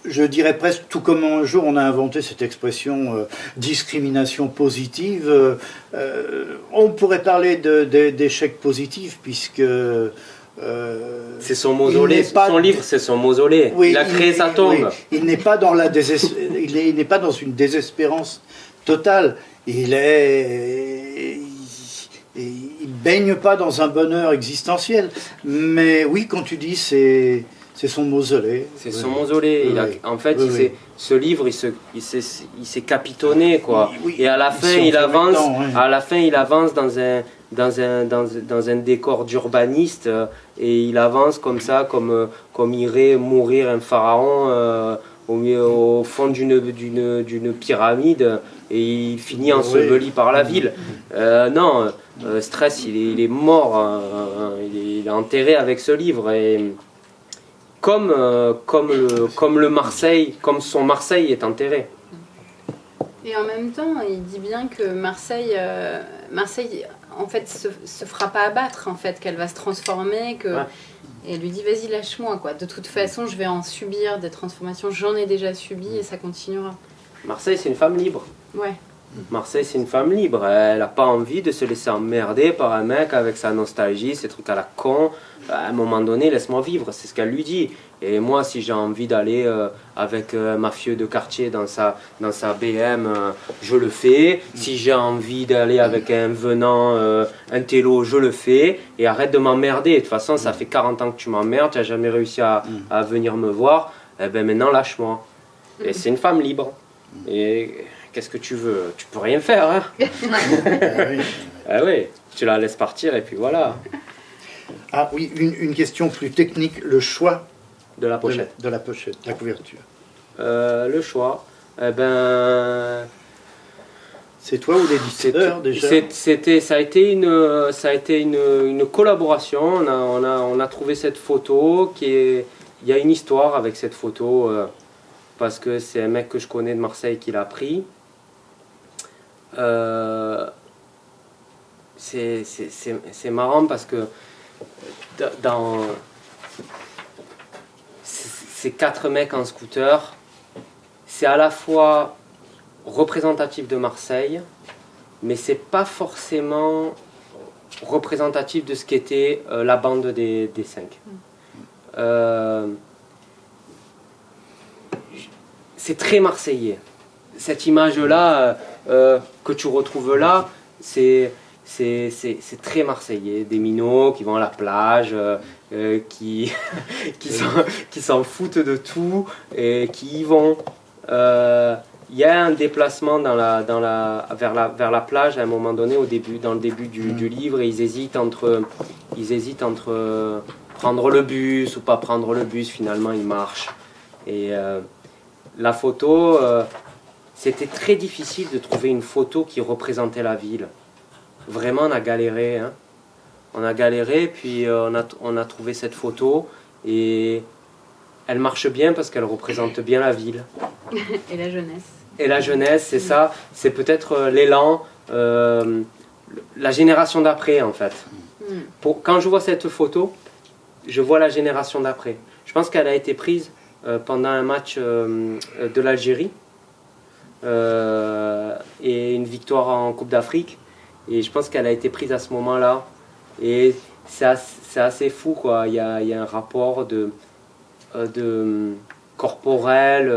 [SPEAKER 3] je dirais presque, tout comme un jour on a inventé cette expression discrimination positive, on pourrait parler d'échec positif, puisque...
[SPEAKER 5] c'est son mausolée, son livre c'est son mausolée, oui, il a créé sa tombe. Oui,
[SPEAKER 3] il n'est pas dans il n'est pas dans une désespérance totale, il baigne pas dans un bonheur existentiel, mais oui, quand tu dis c'est son mausolée.
[SPEAKER 5] C'est son mausolée. En fait, ce livre, il s'est capitonné, quoi. Oui, et à la fin, il avance. À la fin, il avance dans un décor d'urbaniste et il avance comme ça, comme irait mourir un pharaon au fond d'une pyramide et il finit enseveli par la ville. Non, Stress, il est mort, il est enterré avec ce livre et comme son Marseille est enterré.
[SPEAKER 6] Et en même temps, il dit bien que Marseille en fait, se fera pas abattre, en fait, qu'elle va se transformer, que... Ouais. Et elle lui dit, vas-y, lâche-moi, quoi. De toute façon, je vais en subir des transformations. J'en ai déjà subi et ça continuera.
[SPEAKER 5] Marseille, c'est une femme libre.
[SPEAKER 6] Ouais.
[SPEAKER 5] Marseille, c'est une femme libre. Elle n'a pas envie de se laisser emmerder par un mec avec sa nostalgie, ces trucs à la con. À un moment donné, laisse-moi vivre, c'est ce qu'elle lui dit. Et moi, si j'ai envie d'aller avec un mafieux de quartier dans sa BM, je le fais. Si j'ai envie d'aller avec un venant, un télo, je le fais. Et arrête de m'emmerder. De toute façon, ça fait 40 ans que tu m'emmerdes, tu n'as jamais réussi à venir me voir. Eh ben maintenant, lâche-moi. Et c'est une femme libre. Et qu'est-ce que tu veux? Tu peux rien faire, hein? Ah oui, tu la laisses partir et puis voilà.
[SPEAKER 3] Ah oui, une question plus technique, le choix
[SPEAKER 5] de la pochette.
[SPEAKER 3] De la pochette, la couverture.
[SPEAKER 5] Le choix, eh ben...
[SPEAKER 3] C'est toi ou l'éditeur déjà?
[SPEAKER 5] Ça a été une collaboration. On a trouvé cette photo il y a une histoire avec cette photo parce que c'est un mec que je connais de Marseille qui l'a pris. C'est marrant parce que dans ces 4 mecs en scooter, c'est à la fois représentatif de Marseille, mais c'est pas forcément représentatif de ce qu'était la bande des 5. C'est très marseillais. Cette image-là que tu retrouves là, c'est très marseillais. Des minots qui vont à la plage, qui s'en foutent de tout et qui y vont. Il y a un déplacement vers la plage à un moment donné, dans le début du livre, et ils hésitent entre prendre le bus ou pas prendre le bus. Finalement, ils marchent. Et la photo, c'était très difficile de trouver une photo qui représentait la ville. Vraiment, on a galéré. Hein. On a galéré, puis on a trouvé cette photo. Et elle marche bien parce qu'elle représente bien la ville.
[SPEAKER 6] Et la jeunesse.
[SPEAKER 5] Et la jeunesse, c'est ça. C'est peut-être l'élan, la génération d'après, en fait. Quand je vois cette photo, je vois la génération d'après. Je pense qu'elle a été prise pendant un match de l'Algérie et une victoire en Coupe d'Afrique. Et je pense qu'elle a été prise à ce moment-là. Et c'est assez fou, quoi. Il y a un rapport de corporel,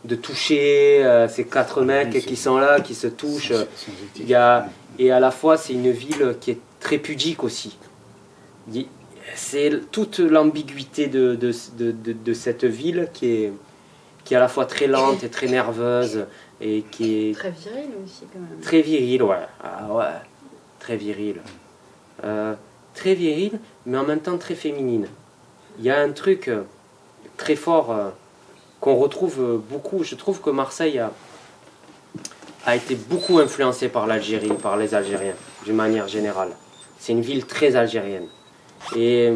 [SPEAKER 5] de toucher ces 4 mecs qui sont là, qui se touchent. Et à la fois, c'est une ville qui est très pudique aussi. C'est toute l'ambiguïté de cette ville qui est à la fois très lente et très nerveuse. Et qui est
[SPEAKER 6] très virile aussi, quand même.
[SPEAKER 5] Très virile, ouais. Ah, ouais. Très virile. Très virile, mais en même temps très féminine. Il y a un truc très fort qu'on retrouve beaucoup. Je trouve que Marseille a été beaucoup influencée par l'Algérie, par les Algériens, d'une manière générale. C'est une ville très algérienne. Et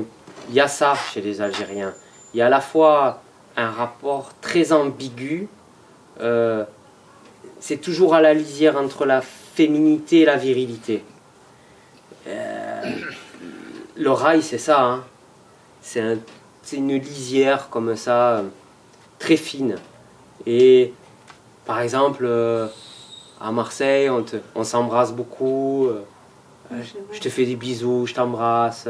[SPEAKER 5] il y a ça chez les Algériens. Il y a à la fois un rapport très ambigu. C'est toujours à la lisière entre la féminité et la virilité. Le rail, c'est ça. Hein. C'est une lisière comme ça, très fine. Et par exemple, à Marseille, on s'embrasse beaucoup. Je te fais des bisous, je t'embrasse.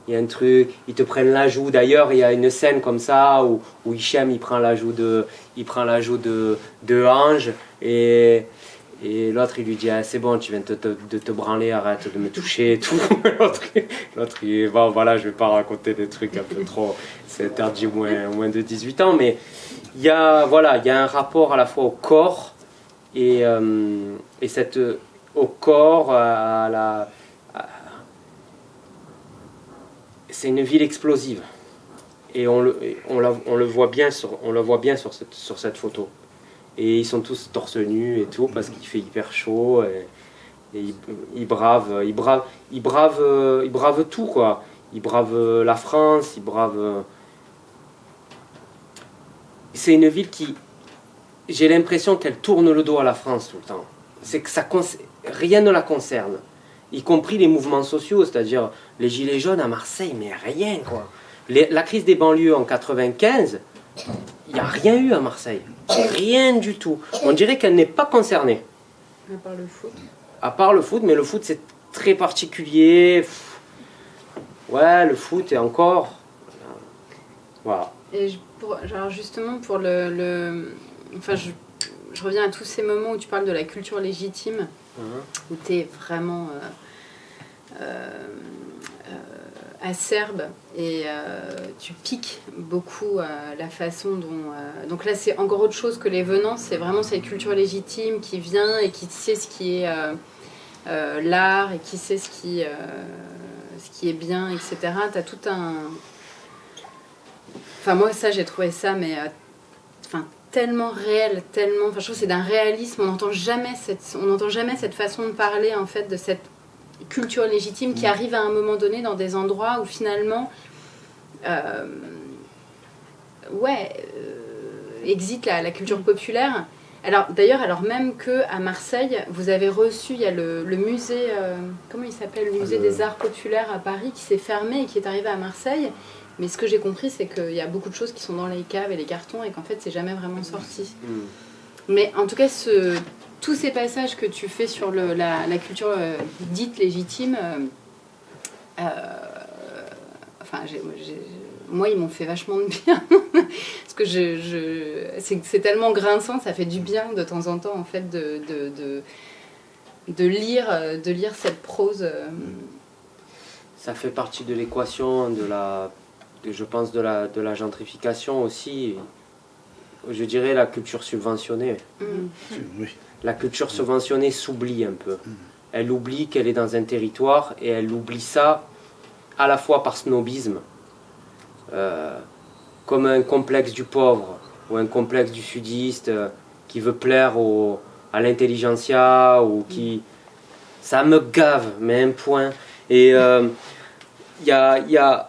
[SPEAKER 5] Il y a un truc, ils te prennent la joue. D'ailleurs, il y a une scène comme ça où Hichem il prend la joue de Ange et l'autre il lui dit ah, c'est bon, tu viens de te branler, arrête de me toucher et tout. l'autre il bon, voilà, je vais pas raconter des trucs un peu trop, c'est interdit moins de 18 ans, mais il y a un rapport à la fois au corps et au corps c'est une ville explosive et on le voit bien sur cette photo. Et ils sont tous torse nu et tout parce qu'il fait hyper chaud et ils bravent tout, quoi. Ils bravent la France, ils bravent. C'est une ville j'ai l'impression qu'elle tourne le dos à la France tout le temps. C'est que rien ne la concerne, y compris les mouvements sociaux, c'est-à-dire les gilets jaunes à Marseille, mais rien quoi. La crise des banlieues en 95, il n'y a rien eu à Marseille, rien du tout. On dirait qu'elle n'est pas concernée.
[SPEAKER 6] À part le foot.
[SPEAKER 5] À part le foot, mais le foot c'est très particulier. Ouais, le foot est encore... Voilà.
[SPEAKER 6] Et genre justement pour enfin je reviens à tous ces moments où tu parles de la culture légitime, où tu es vraiment acerbe et tu piques beaucoup la façon dont... donc là c'est encore autre chose que les venants, c'est vraiment cette culture légitime qui vient et qui sait ce qui est l'art et qui sait ce qui est bien, etc. Tu as tout un... Enfin, moi, ça, j'ai trouvé ça, mais tellement réel, tellement... Enfin, je trouve que c'est d'un réalisme. On n'entend jamais cette façon de parler, en fait, de cette culture légitime qui arrive à un moment donné dans des endroits où, finalement, existe la culture populaire. Alors, d'ailleurs, alors même qu'à Marseille, vous avez reçu, il y a le musée... comment il s'appelle? Le musée des arts populaires à Paris qui s'est fermé et qui est arrivé à Marseille. Mais ce que j'ai compris, c'est qu'il y a beaucoup de choses qui sont dans les caves et les cartons et qu'en fait, c'est jamais vraiment sorti. Mais en tout cas, tous ces passages que tu fais sur la culture dite légitime, moi, ils m'ont fait vachement de bien. Parce que c'est tellement grinçant, ça fait du bien de temps en temps, en fait, de lire cette prose.
[SPEAKER 5] Ça fait partie de l'équation je pense de la gentrification aussi, je dirais la culture subventionnée.
[SPEAKER 3] Oui.
[SPEAKER 5] La culture subventionnée s'oublie un peu. Elle oublie qu'elle est dans un territoire et elle oublie ça à la fois par snobisme, comme un complexe du pauvre ou un complexe du sudiste qui veut plaire à l'intelligentsia ou qui... Ça me gave, mais un point. Et il y a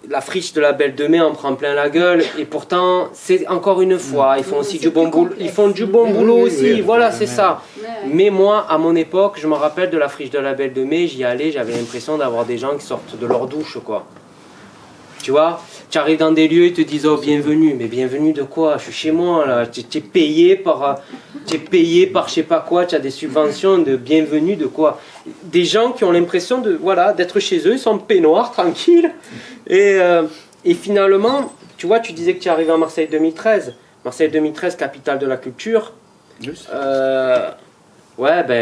[SPEAKER 5] la friche de la Belle de Mai en prend plein la gueule et pourtant c'est encore une fois ils font aussi du bon boulot, ils font du bon boulot aussi, voilà c'est ça. Mais moi à mon époque je me rappelle de la friche de la Belle de Mai, j'y allais, j'avais l'impression d'avoir des gens qui sortent de leur douche quoi. Tu vois, tu arrives dans des lieux, ils te disent oh bienvenue, mais bienvenue de quoi? Je suis chez moi là, tu es payé par je sais pas quoi, tu as des subventions de bienvenue de quoi? Des gens qui ont l'impression d'être chez eux, ils sont peignoirs, tranquilles. Et finalement, tu vois, tu disais que tu es arrivé à Marseille 2013. Marseille 2013, capitale de la culture.
[SPEAKER 3] Yes.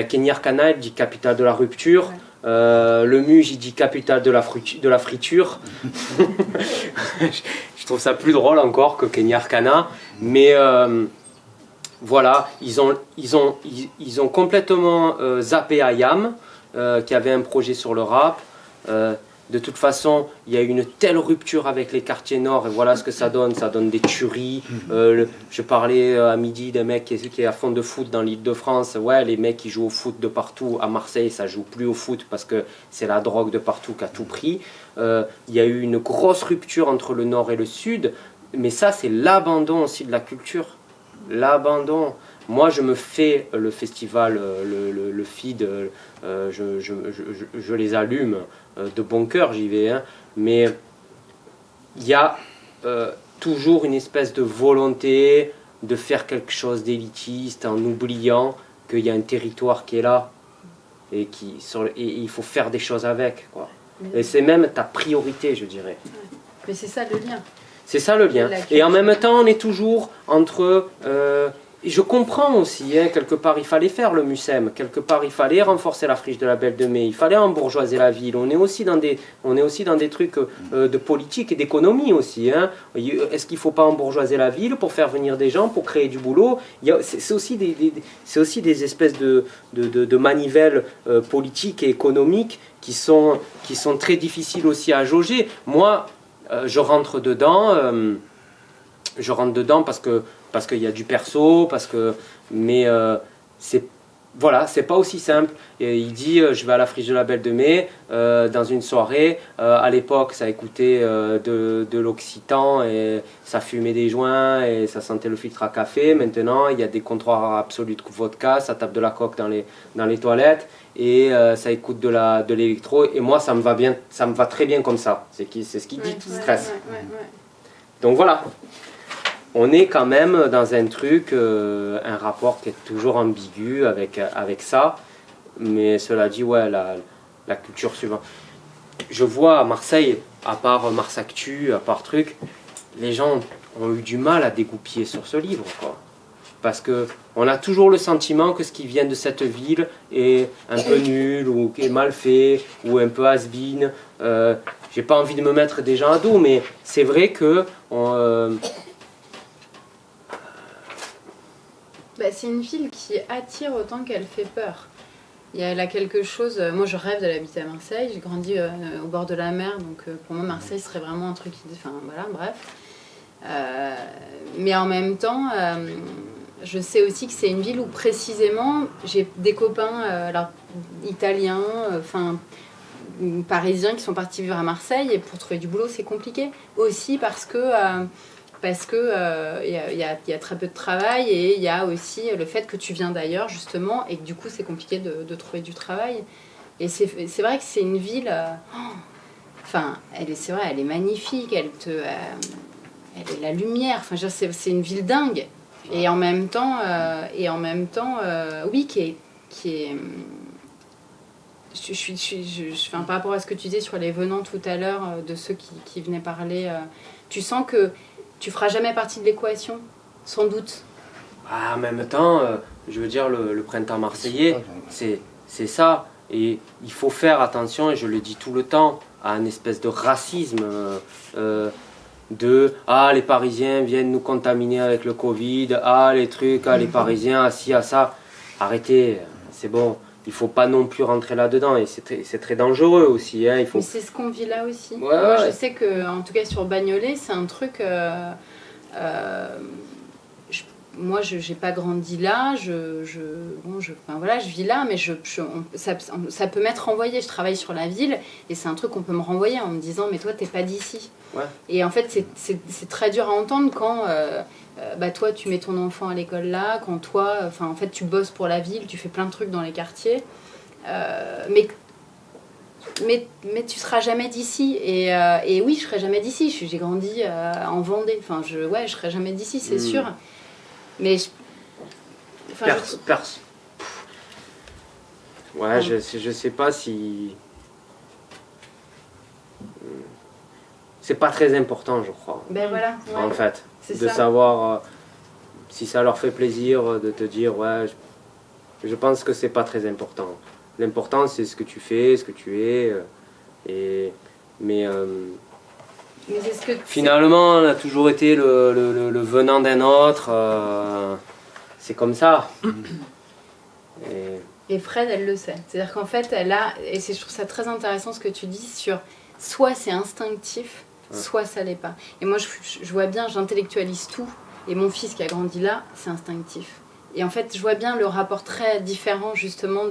[SPEAKER 5] Kenny Arcana, il dit capitale de la rupture. Ouais. Le Muge, il dit capitale de la friture. Je trouve ça plus drôle encore que Kenny Arcana. Mais voilà, ils ont complètement zappé IAM, qui avait un projet sur le rap. De toute façon, il y a eu une telle rupture avec les quartiers nord, et voilà ce que ça donne des tueries. Je parlais à midi d'un mec qui est à fond de foot dans l'Île-de-France. Ouais, les mecs qui jouent au foot de partout. À Marseille, ça joue plus au foot parce que c'est la drogue de partout qui a tout pris. Il y a eu une grosse rupture entre le nord et le sud, mais ça, c'est l'abandon aussi de la culture. L'abandon. Moi, je me fais le festival, le feed, je les allume de bon cœur, j'y vais. Hein, mais il y a toujours une espèce de volonté de faire quelque chose d'élitiste en oubliant qu'il y a un territoire qui est là et il faut faire des choses avec. Quoi. Et c'est même ta priorité, je dirais.
[SPEAKER 6] Mais c'est ça le lien.
[SPEAKER 5] C'est ça le lien. Et en même temps, on est toujours entre... je comprends aussi, hein, quelque part, il fallait faire le MUSEM, quelque part, il fallait renforcer la friche de la Belle de Mai, il fallait embourgeoiser la ville. On est aussi dans des trucs de politique et d'économie aussi. Hein. Est-ce qu'il ne faut pas embourgeoiser la ville pour faire venir des gens, pour créer du boulot? C'est aussi des espèces de manivelles politiques et économiques qui sont très difficiles aussi à jauger. Moi, je rentre dedans parce qu'il y a du perso, mais voilà, c'est pas aussi simple. Et il dit je vais à la Friche de la Belle de Mai dans une soirée. À l'époque, ça écoutait de l'occitan et ça fumait des joints et ça sentait le filtre à café. Maintenant, il y a des comptoirs absolus de vodka, ça tape de la coke dans les toilettes et ça écoute de l'électro. Et moi, ça me va bien, ça me va très bien comme ça. C'est ce qu'il dit, stress. Donc voilà. On est quand même dans un truc, un rapport qui est toujours ambigu avec ça. Mais cela dit, ouais, la culture suivante. Je vois à Marseille, à part Mars Actu, à part truc, les gens ont eu du mal à dégoupiller sur ce livre, quoi. Parce qu'on a toujours le sentiment que ce qui vient de cette ville est un peu nul, ou est mal fait, ou un peu has-been. J'ai pas envie de me mettre des gens à dos, mais c'est vrai que...
[SPEAKER 6] c'est une ville qui attire autant qu'elle fait peur. Il y a là quelque chose... moi, je rêve d'habiter à Marseille. J'ai grandi au bord de la mer, donc pour moi, Marseille serait vraiment un truc... Enfin, voilà, bref. Mais en même temps, je sais aussi que c'est une ville où, précisément, j'ai des copains italiens, parisiens qui sont partis vivre à Marseille. Et pour trouver du boulot, c'est compliqué. Aussi parce que il y a très peu de travail et il y a aussi le fait que tu viens d'ailleurs justement et que du coup c'est compliqué de trouver du travail. Et c'est vrai que c'est une ville, c'est vrai, elle est magnifique, elle est la lumière, c'est une ville dingue. Et en même temps, oui, qui est par rapport à ce que tu disais sur les venants tout à l'heure, de ceux qui venaient parler, tu sens que tu feras jamais partie de l'équation, sans doute.
[SPEAKER 5] En même temps, je veux dire, le printemps marseillais, c'est ça. Et il faut faire attention, et je le dis tout le temps, à une espèce de racisme les Parisiens viennent nous contaminer avec le Covid, les trucs, les Parisiens, ci, ça. Arrêtez, c'est bon. Il ne faut pas non plus rentrer là-dedans et c'est très dangereux aussi. Hein.
[SPEAKER 6] Mais c'est ce qu'on vit là aussi.
[SPEAKER 5] Ouais,
[SPEAKER 6] moi,
[SPEAKER 5] ouais.
[SPEAKER 6] Je sais qu'en tout cas sur Bagnolet, c'est un truc... moi, je n'ai pas grandi là. Je vis là, mais ça peut m'être renvoyé. Je travaille sur la ville et c'est un truc qu'on peut me renvoyer en me disant « mais toi, tu n'es pas d'ici
[SPEAKER 5] ouais. ».
[SPEAKER 6] Et en fait, c'est très dur à entendre quand... toi tu mets ton enfant à l'école là, quand toi en fait tu bosses pour la ville, tu fais plein de trucs dans les quartiers, mais tu seras jamais d'ici et oui, je serai jamais d'ici, j'ai grandi en Vendée, je serai jamais d'ici, c'est sûr, mais
[SPEAKER 5] je sais pas si c'est pas très important, je crois.
[SPEAKER 6] Ben voilà,
[SPEAKER 5] en fait. De
[SPEAKER 6] ça.
[SPEAKER 5] Savoir si ça leur fait plaisir de te dire je pense que c'est pas très important. L'important c'est ce que tu fais, ce que tu es mais
[SPEAKER 6] c'est ce que
[SPEAKER 5] finalement on a toujours été le venant d'un autre, c'est comme ça.
[SPEAKER 6] Et Fred, elle le sait, c'est à dire qu'en fait je trouve ça très intéressant ce que tu dis sur soit c'est instinctif, soit ça l'est pas. Et moi, je vois bien, j'intellectualise tout. Et mon fils qui a grandi là, c'est instinctif. Et en fait, je vois bien le rapport très différent, justement,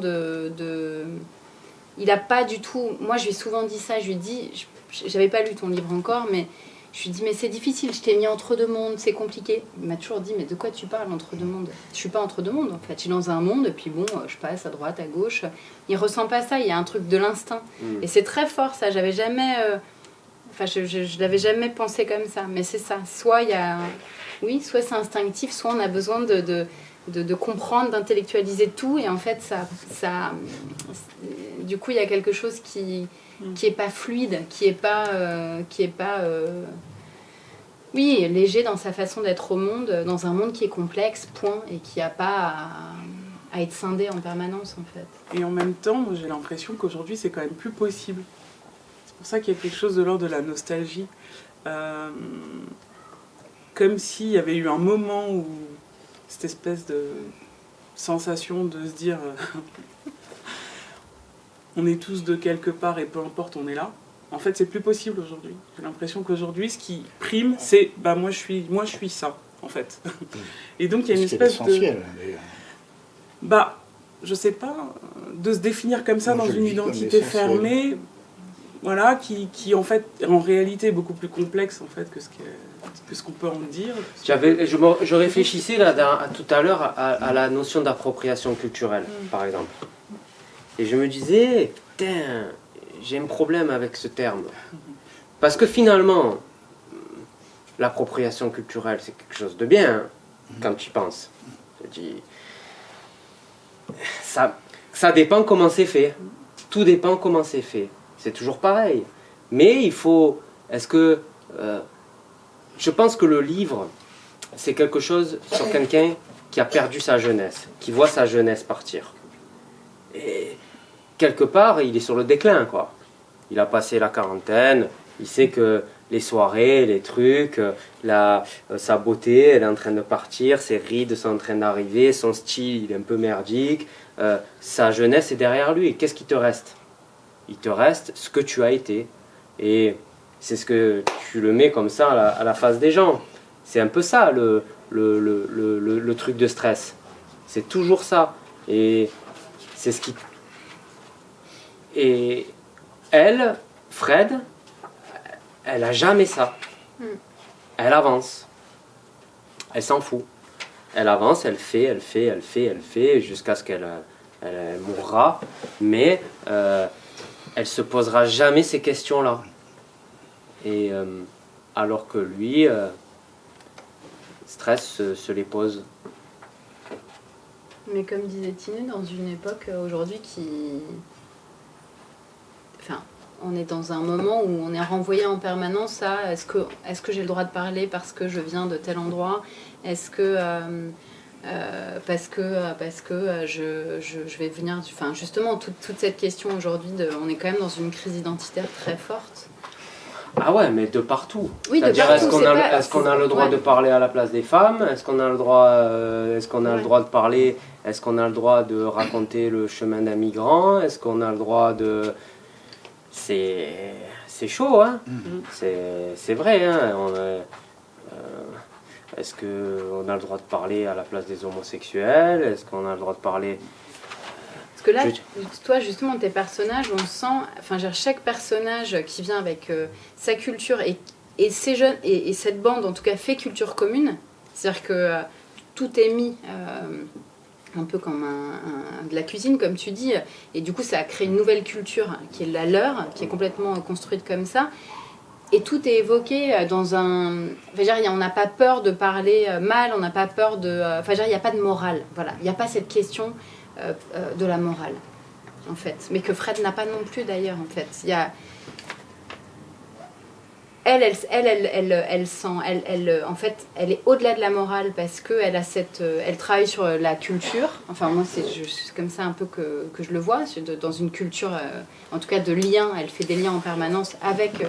[SPEAKER 6] Il a pas du tout... Moi, je lui ai souvent dit ça. Je lui ai dit... J'avais pas lu ton livre encore, mais... Je lui ai dit, mais c'est difficile, je t'ai mis entre deux mondes, c'est compliqué. Il m'a toujours dit, mais de quoi tu parles, entre deux mondes ? Je suis pas entre deux mondes, en fait. Je suis dans un monde, et puis bon, je passe à droite, à gauche. Il ressent pas ça, il y a un truc de l'instinct. Et c'est très fort, ça. J'avais jamais... je l'avais jamais pensé comme ça, mais c'est ça. Soit il y a... Oui, soit c'est instinctif, soit on a besoin de comprendre, d'intellectualiser tout, et en fait, ça du coup, il y a quelque chose qui est pas fluide, qui est pas léger dans sa façon d'être au monde, dans un monde qui est complexe, point, et qui a pas à être scindé en permanence, en fait.
[SPEAKER 4] Et en même temps, j'ai l'impression qu'aujourd'hui, c'est quand même plus possible. C'est pour ça qu'il y a quelque chose de l'ordre de la nostalgie. Comme s'il y avait eu un moment où cette espèce de sensation de se dire on est tous de quelque part et peu importe, on est là. En fait, c'est plus possible aujourd'hui. J'ai l'impression qu'aujourd'hui, ce qui prime, c'est moi je suis ça, en fait. Et donc il y a une espèce de...
[SPEAKER 3] essentiel, d'ailleurs.
[SPEAKER 4] je sais pas, de se définir comme ça
[SPEAKER 3] Moi,
[SPEAKER 4] dans
[SPEAKER 3] je
[SPEAKER 4] une
[SPEAKER 3] le vis comme
[SPEAKER 4] identité
[SPEAKER 3] essentiel.
[SPEAKER 4] fermée, voilà, qui en fait, en réalité, est beaucoup plus complexe en fait que ce qu'on peut en dire.
[SPEAKER 5] Je réfléchissais là, tout à l'heure à la notion d'appropriation culturelle, par exemple. Et je me disais, putain, j'ai un problème avec ce terme. Parce que finalement, l'appropriation culturelle, c'est quelque chose de bien, hein, quand tu y penses. Je dis, ça dépend comment c'est fait. Tout dépend comment c'est fait. C'est toujours pareil. Mais il faut... je pense que le livre, c'est quelque chose sur quelqu'un qui a perdu sa jeunesse, qui voit sa jeunesse partir. Et quelque part, il est sur le déclin, quoi. Il a passé la quarantaine, il sait que les soirées, les trucs, sa beauté, elle est en train de partir, ses rides sont en train d'arriver, son style, il est un peu merdique, sa jeunesse est derrière lui. Qu'est-ce qui te reste ? Il te reste ce que tu as été. Et c'est ce que tu le mets comme ça à la face des gens. C'est un peu ça le truc de stress. C'est toujours ça. Et c'est ce qui... Et elle, Fred, elle a jamais ça. Elle avance. Elle s'en fout. Elle avance, elle fait, jusqu'à ce qu'elle mourra. Mais elle se posera jamais ces questions-là. Et alors que lui, stress se les pose.
[SPEAKER 6] Mais comme disait Tine, dans une époque aujourd'hui qui... Enfin, on est dans un moment où on est renvoyé en permanence à est-ce que j'ai le droit de parler parce que je viens de tel endroit ? Est-ce que... parce que je vais venir... Enfin, justement, toute cette question aujourd'hui, on est quand même dans une crise identitaire très forte.
[SPEAKER 5] Ah ouais, mais de partout.
[SPEAKER 6] Oui, de
[SPEAKER 5] c'est-à-dire,
[SPEAKER 6] partout.
[SPEAKER 5] est-ce qu'on a le droit de parler à la place des femmes ? Est-ce qu'on a le droit, le droit de parler ? Est-ce qu'on a le droit de raconter le chemin d'un migrant ? Est-ce qu'on a le droit de... C'est chaud, hein ? C'est vrai, hein ? Est-ce qu'on a le droit de parler à la place des homosexuels ? Est-ce qu'on a le droit de parler...
[SPEAKER 6] Parce que là, toi, justement, tes personnages, on sent... Enfin, chaque personnage qui vient avec sa culture et ces jeunes, et cette bande, en tout cas, fait culture commune. C'est-à-dire que tout est mis un peu comme de la cuisine, comme tu dis. Et du coup, ça a créé une nouvelle culture qui est la leur, qui est complètement construite comme ça. Et tout est évoqué dans un... Enfin, on n'a pas peur de parler mal, on n'a pas peur de... Enfin, il n'y a pas de morale. Voilà. Il n'y a pas cette question... de la morale, en fait. Mais que Fred n'a pas non plus, d'ailleurs, en fait. Il y a... Elle sent... en fait, elle est au-delà de la morale parce qu'elle a cette... elle travaille sur la culture. Enfin, moi, c'est comme ça un peu que je le vois. Dans une culture, en tout cas, de liens. Elle fait des liens en permanence avec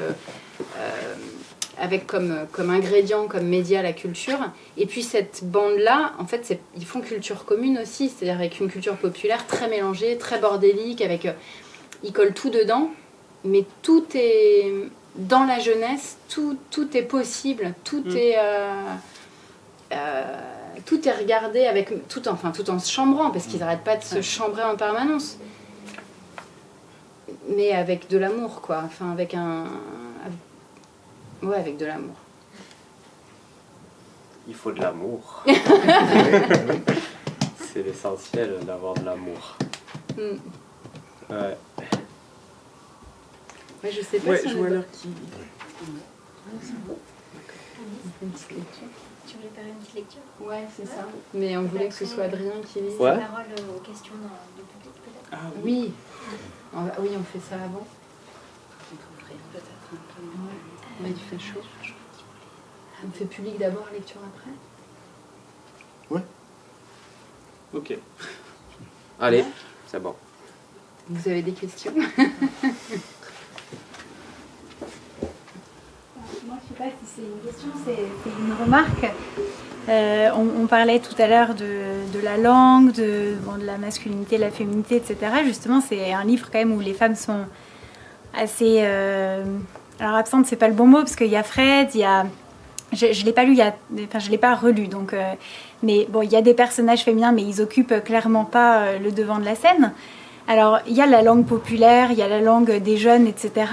[SPEAKER 6] comme ingrédient, comme média, la culture. Et puis cette bande-là, en fait, ils font culture commune aussi, c'est-à-dire avec une culture populaire très mélangée, très bordélique, ils collent tout dedans, mais tout est... Dans la jeunesse, tout est possible, tout est regardé avec... tout en se chambrant, parce qu'ils n'arrêtent pas de se chambrer en permanence. Mais avec de l'amour, quoi. Enfin, avec un... Ouais, avec de l'amour.
[SPEAKER 5] Il faut de l'amour. C'est l'essentiel d'avoir de l'amour. Ouais.
[SPEAKER 6] Ouais, je sais pas
[SPEAKER 4] Ouais,
[SPEAKER 6] si
[SPEAKER 4] je
[SPEAKER 6] on
[SPEAKER 4] vois
[SPEAKER 6] est...
[SPEAKER 4] l'heure qui...
[SPEAKER 6] Une petite lecture.
[SPEAKER 1] Tu voulais faire une petite lecture ?
[SPEAKER 6] Ouais, c'est ça. Mais on voulait que ce soit Adrien qui lise.
[SPEAKER 5] Ouais.
[SPEAKER 1] La parole aux questions du public, peut-être ?
[SPEAKER 4] Ah
[SPEAKER 6] Oui. Oui, on fait ça avant.
[SPEAKER 2] On peut ouvrir peut-être un peu.
[SPEAKER 6] Ouais, il fait chaud. On fait public d'abord, lecture après.
[SPEAKER 4] Ok.
[SPEAKER 5] Allez, c'est bon.
[SPEAKER 6] Vous avez des questions?
[SPEAKER 7] Moi, je ne sais pas si c'est une question, c'est une remarque. On parlait tout à l'heure de la langue, de la masculinité, de la féminité, etc. Justement, c'est un livre quand même où les femmes sont assez... alors absentes, c'est pas le bon mot, parce qu'il y a Fred, il y a je l'ai pas lu, enfin je l'ai pas relu, donc. Mais bon, il y a des personnages féminins, mais ils occupent clairement pas le devant de la scène. Alors, il y a la langue populaire, il y a la langue des jeunes, etc.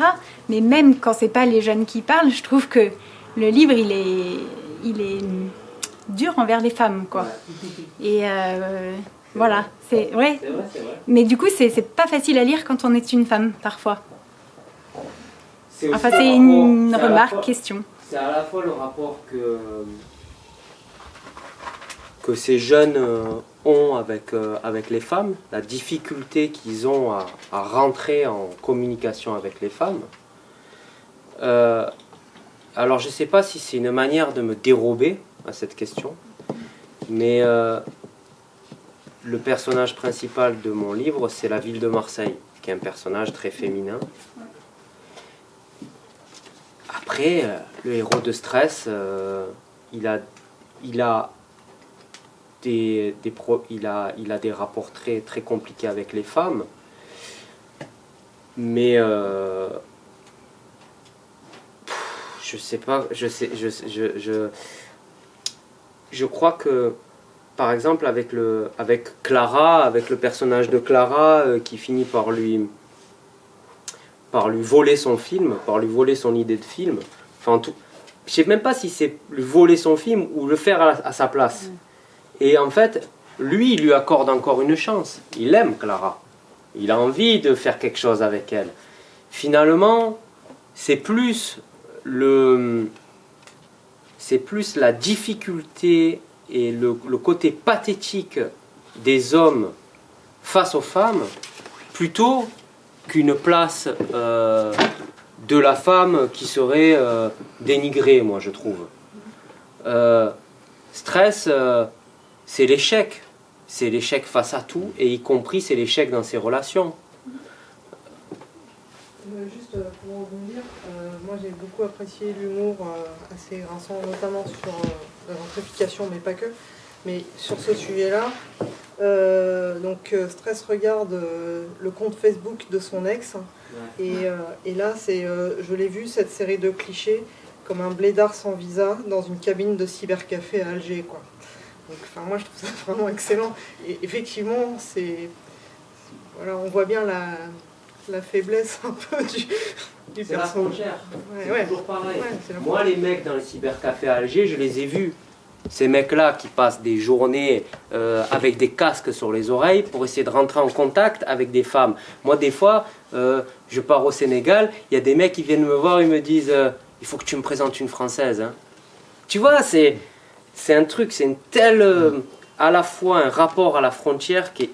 [SPEAKER 7] Mais même quand c'est pas les jeunes qui parlent, je trouve que le livre, il est dur envers les femmes, quoi. Et voilà, c'est vrai.
[SPEAKER 5] C'est vrai.
[SPEAKER 7] Mais du coup, c'est pas facile à lire quand on est une femme, parfois. Enfin, c'est une remarque, question.
[SPEAKER 5] C'est à la fois le rapport que ces jeunes ont avec les femmes, la difficulté qu'ils ont à rentrer en communication avec les femmes. Alors je ne sais pas si c'est une manière de me dérober à cette question, mais le personnage principal de mon livre, c'est la ville de Marseille, qui est un personnage très féminin. Après, le héros de Stress, il a des rapports très, très compliqués avec les femmes, mais je sais pas, je crois que par exemple avec Clara, avec le personnage de Clara qui finit par lui voler son film, par lui voler son idée de film, enfin tout, je sais même pas si c'est lui voler son film ou le faire à sa place. Et en fait, lui, il lui accorde encore une chance. Il aime Clara. Il a envie de faire quelque chose avec elle. Finalement, c'est plus la difficulté et le côté pathétique des hommes face aux femmes, plutôt qu'une place de la femme qui serait dénigrée, moi je trouve. Stress, c'est l'échec. C'est l'échec face à tout, et y compris c'est l'échec dans ses relations.
[SPEAKER 8] Juste pour rebondir, moi j'ai beaucoup apprécié l'humour assez grinçant, notamment sur la gentrification, mais pas que. Mais sur ce sujet-là, donc Stress regarde le compte Facebook de son ex, et là je l'ai vu, cette série de clichés, comme un blédard sans visa dans une cabine de cybercafé à Alger, quoi. Donc, enfin, moi je trouve ça vraiment excellent. Et effectivement, voilà, on voit bien la faiblesse un peu du
[SPEAKER 5] C'est la
[SPEAKER 8] personnage.
[SPEAKER 5] frontière, c'est
[SPEAKER 8] Ouais.
[SPEAKER 5] toujours pareil.
[SPEAKER 8] Ouais,
[SPEAKER 5] Moi, les mecs dans les cybercafés à Alger, je les ai vus. Ces mecs-là qui passent des journées avec des casques sur les oreilles pour essayer de rentrer en contact avec des femmes. Moi, des fois, je pars au Sénégal, il y a des mecs qui viennent me voir et me disent il faut que tu me présentes une Française. Hein. Tu vois, c'est un truc, c'est une telle... à la fois un rapport à la frontière qui est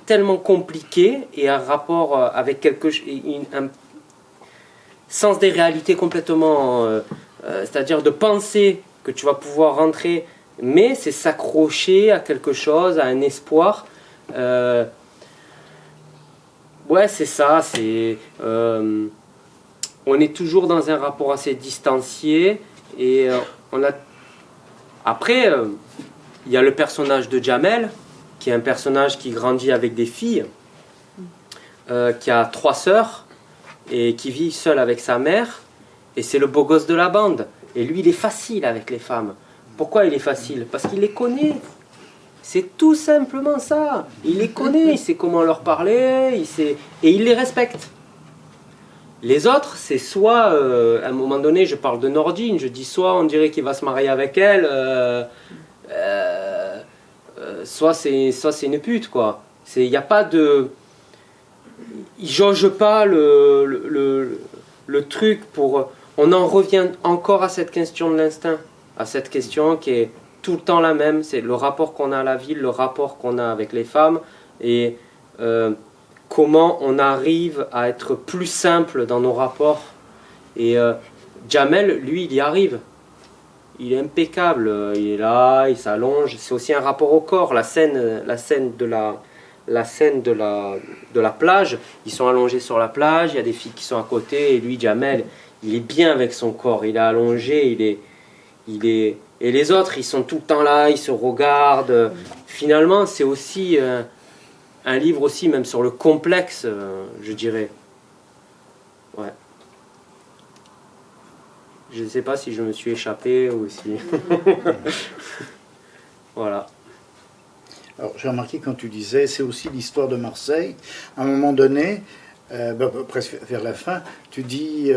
[SPEAKER 5] tellement compliqué, et un rapport avec un sens des réalités complètement... c'est-à-dire de penser que tu vas pouvoir rentrer, mais c'est s'accrocher à quelque chose, à un espoir. Ouais, c'est ça, on est toujours dans un rapport assez distancié, et après, il y a le personnage de Jamel, qui est un personnage qui grandit avec des filles, qui a 3 sœurs, et qui vit seul avec sa mère, et c'est le beau gosse de la bande. Et lui, il est facile avec les femmes. Pourquoi il est facile? Parce qu'il les connaît. C'est tout simplement ça. Il les connaît, il sait comment leur parler, et il les respecte. Les autres, c'est soit, à un moment donné, je parle de Nordine, je dis soit on dirait qu'il va se marier avec elle, soit c'est une pute, quoi. Il n'y a pas de... Il jauge pas le truc pour... On en revient encore à cette question de l'instinct, à cette question qui est tout le temps la même, c'est le rapport qu'on a à la ville, le rapport qu'on a avec les femmes, et comment on arrive à être plus simple dans nos rapports. Et Jamel, lui, il y arrive. Il est impeccable, il est là, il s'allonge. C'est aussi un rapport au corps, la scène de la plage. Ils sont allongés sur la plage, il y a des filles qui sont à côté, et lui, Jamel, il est bien avec son corps, il est allongé, et les autres, ils sont tout le temps là, ils se regardent. Finalement, c'est aussi un livre aussi, même sur le complexe, je dirais. Ouais. Je ne sais pas si je me suis échappé ou si... Voilà.
[SPEAKER 3] Alors, j'ai remarqué quand tu disais, c'est aussi l'histoire de Marseille. À un moment donné, presque vers la fin, tu dis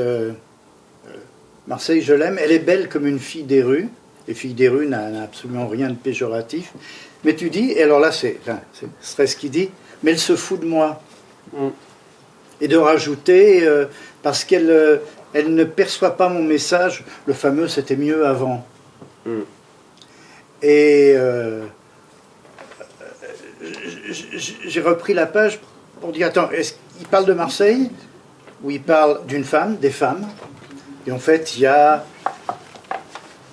[SPEAKER 3] Marseille, je l'aime, elle est belle comme une fille des rues. Les filles des rues n'a absolument rien de péjoratif. Mais tu dis, et alors là, ce serait ce qu'il dit, mais elle se fout de moi. Et de rajouter, parce qu'elle elle ne perçoit pas mon message, le fameux c'était mieux avant. Et j'ai repris la page pour dire, attends, est-ce qu'il parle de Marseille ou il parle d'une femme, des femmes? Et en fait, il y a,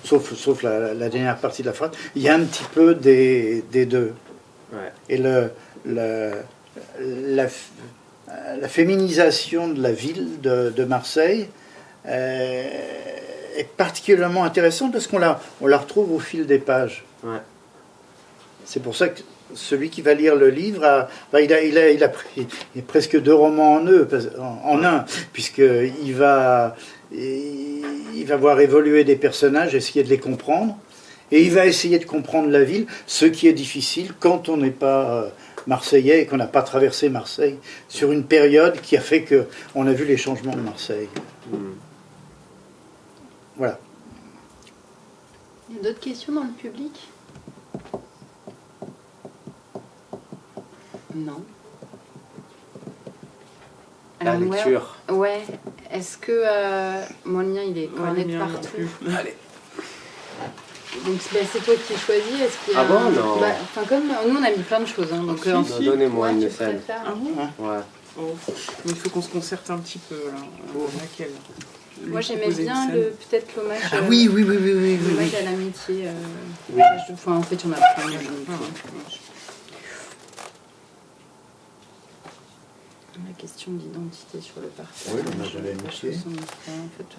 [SPEAKER 3] sauf la dernière partie de la phrase, il y a un petit peu des deux.
[SPEAKER 5] Ouais.
[SPEAKER 3] Et la féminisation de la ville de Marseille est particulièrement intéressante parce qu'on la retrouve au fil des pages.
[SPEAKER 5] Ouais.
[SPEAKER 3] C'est pour ça que celui qui va lire le livre, il a pris presque 2 romans en un, puisqu'il va voir évoluer des personnages, essayer de les comprendre, et il va essayer de comprendre la ville, ce qui est difficile quand on n'est pas marseillais et qu'on n'a pas traversé Marseille sur une période qui a fait qu'on a vu les changements de Marseille. Voilà.
[SPEAKER 6] Il y a d'autres questions dans le public? Non.
[SPEAKER 5] La
[SPEAKER 6] Alors,
[SPEAKER 5] lecture.
[SPEAKER 6] Ouais. Est-ce que mon lien il est corné de partout?
[SPEAKER 5] Allez.
[SPEAKER 6] Donc c'est toi qui choisis. Est-ce qu'il y a
[SPEAKER 5] Ah bon, non.
[SPEAKER 6] Enfin comme nous on a mis plein de choses. Hein, donc
[SPEAKER 4] Si,
[SPEAKER 6] ensuite,
[SPEAKER 5] donnez-moi une
[SPEAKER 6] tu
[SPEAKER 5] scène.
[SPEAKER 6] préfères
[SPEAKER 4] Ah bon?
[SPEAKER 5] Ouais.
[SPEAKER 4] Oh. Mais il faut qu'on se concerte un petit peu là. Laquelle?
[SPEAKER 6] Moi
[SPEAKER 4] Lui
[SPEAKER 6] j'aimais
[SPEAKER 4] proposer une
[SPEAKER 6] bien
[SPEAKER 4] scène.
[SPEAKER 6] peut-être l'hommage.
[SPEAKER 3] Ah oui.
[SPEAKER 6] L'hommage à l'amitié.
[SPEAKER 5] Oui.
[SPEAKER 6] Enfin en fait il y en a plein. La question d'identité sur le partage.
[SPEAKER 3] Oui, l'hommage à l'amitié.
[SPEAKER 6] En fait,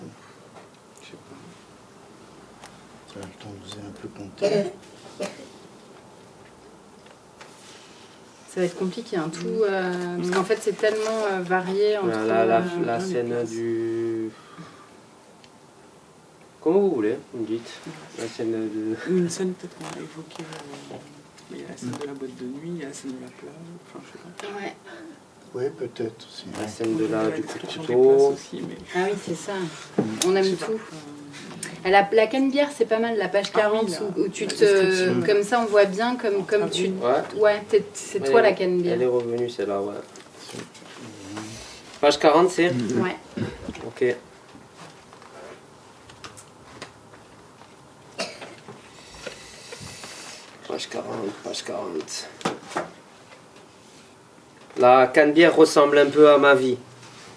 [SPEAKER 3] Je sais pas. Ça va le temps de vous un peu compter.
[SPEAKER 6] ça va être compliqué, hein, tout, parce qu'en fait c'est tellement varié entre...
[SPEAKER 5] La scène du... Comment vous voulez, vous me dites. La scène de...
[SPEAKER 4] Une scène peut-être qu'on a évoquée. Il y a la scène de la boîte de nuit, il y a la scène de la plage. Enfin, je sais pas.
[SPEAKER 6] Ouais.
[SPEAKER 3] Oui, peut-être aussi.
[SPEAKER 5] La scène de du coup de
[SPEAKER 4] description des
[SPEAKER 5] couteau.
[SPEAKER 4] places aussi, mais...
[SPEAKER 6] Ah oui, c'est ça. On aime tout. La canne-bière, c'est pas mal, la page 40, où tu te... Comme ça, on voit bien, comme tu...
[SPEAKER 5] Ouais.
[SPEAKER 6] Ouais, c'est toi la canne-bière.
[SPEAKER 5] Elle est revenue, celle-là, ouais. Page 40, c'est
[SPEAKER 6] Ouais.
[SPEAKER 5] Ok. Page 40, page 40. La canne-bière ressemble un peu à ma vie.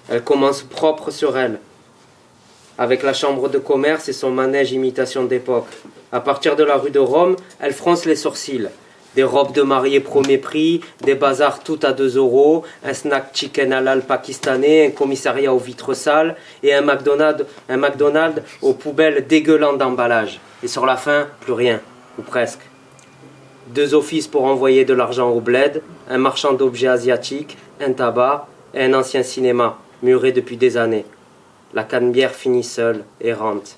[SPEAKER 5] Elle commence propre sur elle, avec la chambre de commerce et son manège imitation d'époque. À partir de la rue de Rome, elle fronce les sourcils. Des robes de mariée premier prix, des bazars tout à 2 €, un snack chicken halal pakistanais, un commissariat aux vitres sales et un McDonald's aux poubelles dégueulantes d'emballage. Et sur la fin, plus rien, ou presque. 2 offices pour envoyer de l'argent au bled, un marchand d'objets asiatiques, un tabac et un ancien cinéma, muré depuis des années. La canne-bière finit seule, errante,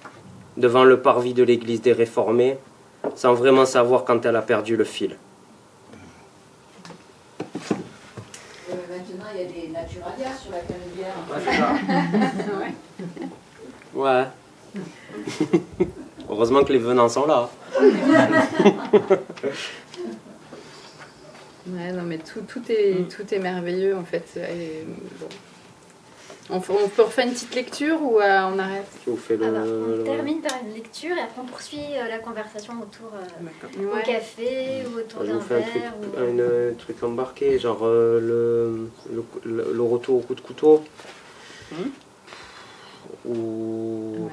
[SPEAKER 5] devant le parvis de l'église des Réformés, sans vraiment savoir quand elle a perdu le fil.
[SPEAKER 9] Maintenant, il y a des naturalia sur la canne-bière.
[SPEAKER 5] Ouais. Heureusement que les venants sont là.
[SPEAKER 6] Ouais, non, mais tout est merveilleux, en fait. Et, bon. On peut refaire une petite lecture ou on arrête?
[SPEAKER 5] Qui vous fait
[SPEAKER 1] Alors, on termine par une lecture et après on poursuit la conversation autour au café ou autour
[SPEAKER 5] Je
[SPEAKER 1] d'un
[SPEAKER 5] vous fais
[SPEAKER 1] verre.
[SPEAKER 5] un truc embarqué, genre le retour au coup de couteau. Ou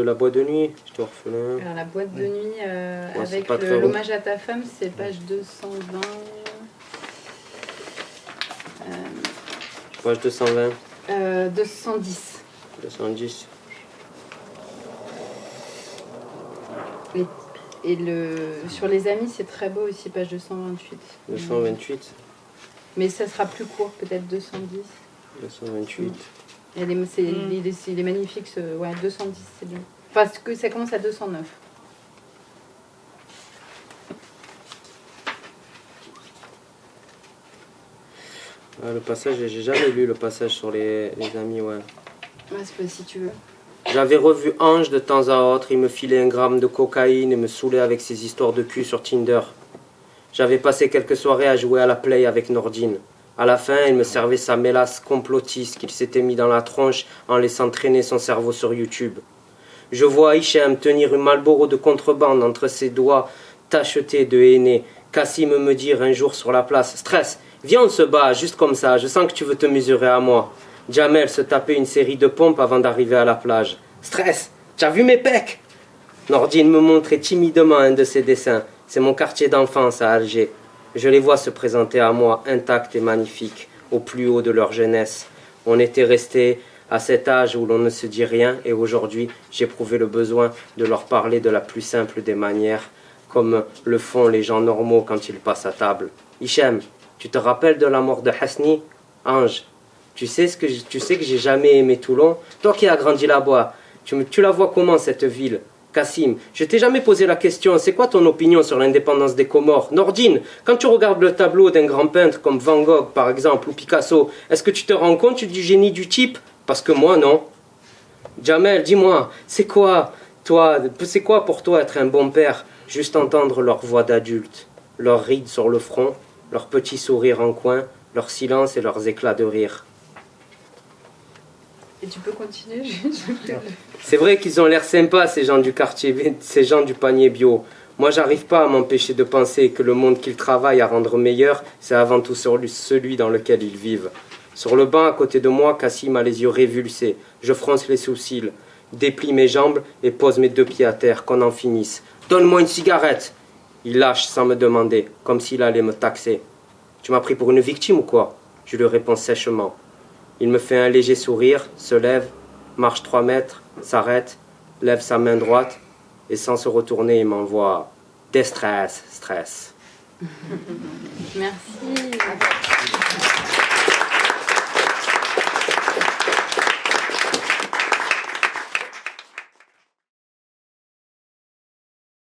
[SPEAKER 5] la boîte de nuit, j'étais orphelin.
[SPEAKER 6] Alors, la boîte de nuit avec
[SPEAKER 5] pas très
[SPEAKER 6] l'hommage à ta femme, c'est page 220.
[SPEAKER 5] Page 220.
[SPEAKER 6] 210.
[SPEAKER 5] 210.
[SPEAKER 6] Et sur les amis, c'est très beau aussi, page 228.
[SPEAKER 5] 228.
[SPEAKER 6] Mais ça sera plus court, peut-être 210.
[SPEAKER 5] 228.
[SPEAKER 6] Il est magnifique, ouais, 210, c'est bien. Enfin, que ça commence à 209.
[SPEAKER 5] Le passage, j'ai jamais lu le passage sur les amis, ouais.
[SPEAKER 6] Ouais, c'est pas si tu veux.
[SPEAKER 5] J'avais revu Ange de temps à autre, il me filait 1 gramme de cocaïne et me saoulait avec ses histoires de cul sur Tinder. J'avais passé quelques soirées à jouer à la play avec Nordine. À la fin, il me servait sa mélasse complotiste qu'il s'était mis dans la tronche en laissant traîner son cerveau sur YouTube. Je vois Hichem tenir une Marlboro de contrebande entre ses doigts tachetés de henné. Cassim me dire un jour sur la place, « Stress, viens on se bat, juste comme ça, je sens que tu veux te mesurer à moi. » Jamel se tapait une série de pompes avant d'arriver à la plage. « Stress, tu as vu mes pecs ?» Nordine me montrait timidement un de ses dessins. C'est mon quartier d'enfance à Alger. Je les vois se présenter à moi intacts et magnifiques, au plus haut de leur jeunesse. On était restés à cet âge où l'on ne se dit rien, et aujourd'hui, j'éprouvais le besoin de leur parler de la plus simple des manières, comme le font les gens normaux quand ils passent à table. « Hichem, tu te rappelles de la mort de Hasni ? Ange, tu sais que j'ai jamais aimé Toulon ? Toi qui as grandi là-bas, tu la vois comment cette ville ? Cassim, je t'ai jamais posé la question, c'est quoi ton opinion sur l'indépendance des Comores ? Nordine, quand tu regardes le tableau d'un grand peintre comme Van Gogh par exemple, ou Picasso, est-ce que tu te rends compte du génie du type ? Parce que moi non. Jamel, dis-moi, c'est quoi pour toi être un bon père ? Juste entendre leur voix d'adulte, leurs rides sur le front, leurs petits sourires en coin, leur silence et leurs éclats de rire.
[SPEAKER 6] Et tu peux continuer.
[SPEAKER 5] C'est vrai qu'ils ont l'air sympas, ces gens du quartier, ces gens du panier bio. Moi, j'arrive pas à m'empêcher de penser que le monde qu'ils travaillent à rendre meilleur, c'est avant tout celui dans lequel ils vivent. Sur le banc à côté de moi, Cassim a les yeux révulsés. Je fronce les sourcils, déplie mes jambes et pose mes 2 pieds à terre, qu'on en finisse. « Donne-moi une cigarette !» Il lâche sans me demander, comme s'il allait me taxer. « Tu m'as pris pour une victime ou quoi ?» Je lui réponds sèchement. Il me fait un léger sourire, se lève, marche 3 mètres, s'arrête, lève sa main droite et sans se retourner, il m'envoie « Destress, stress ».
[SPEAKER 6] Merci.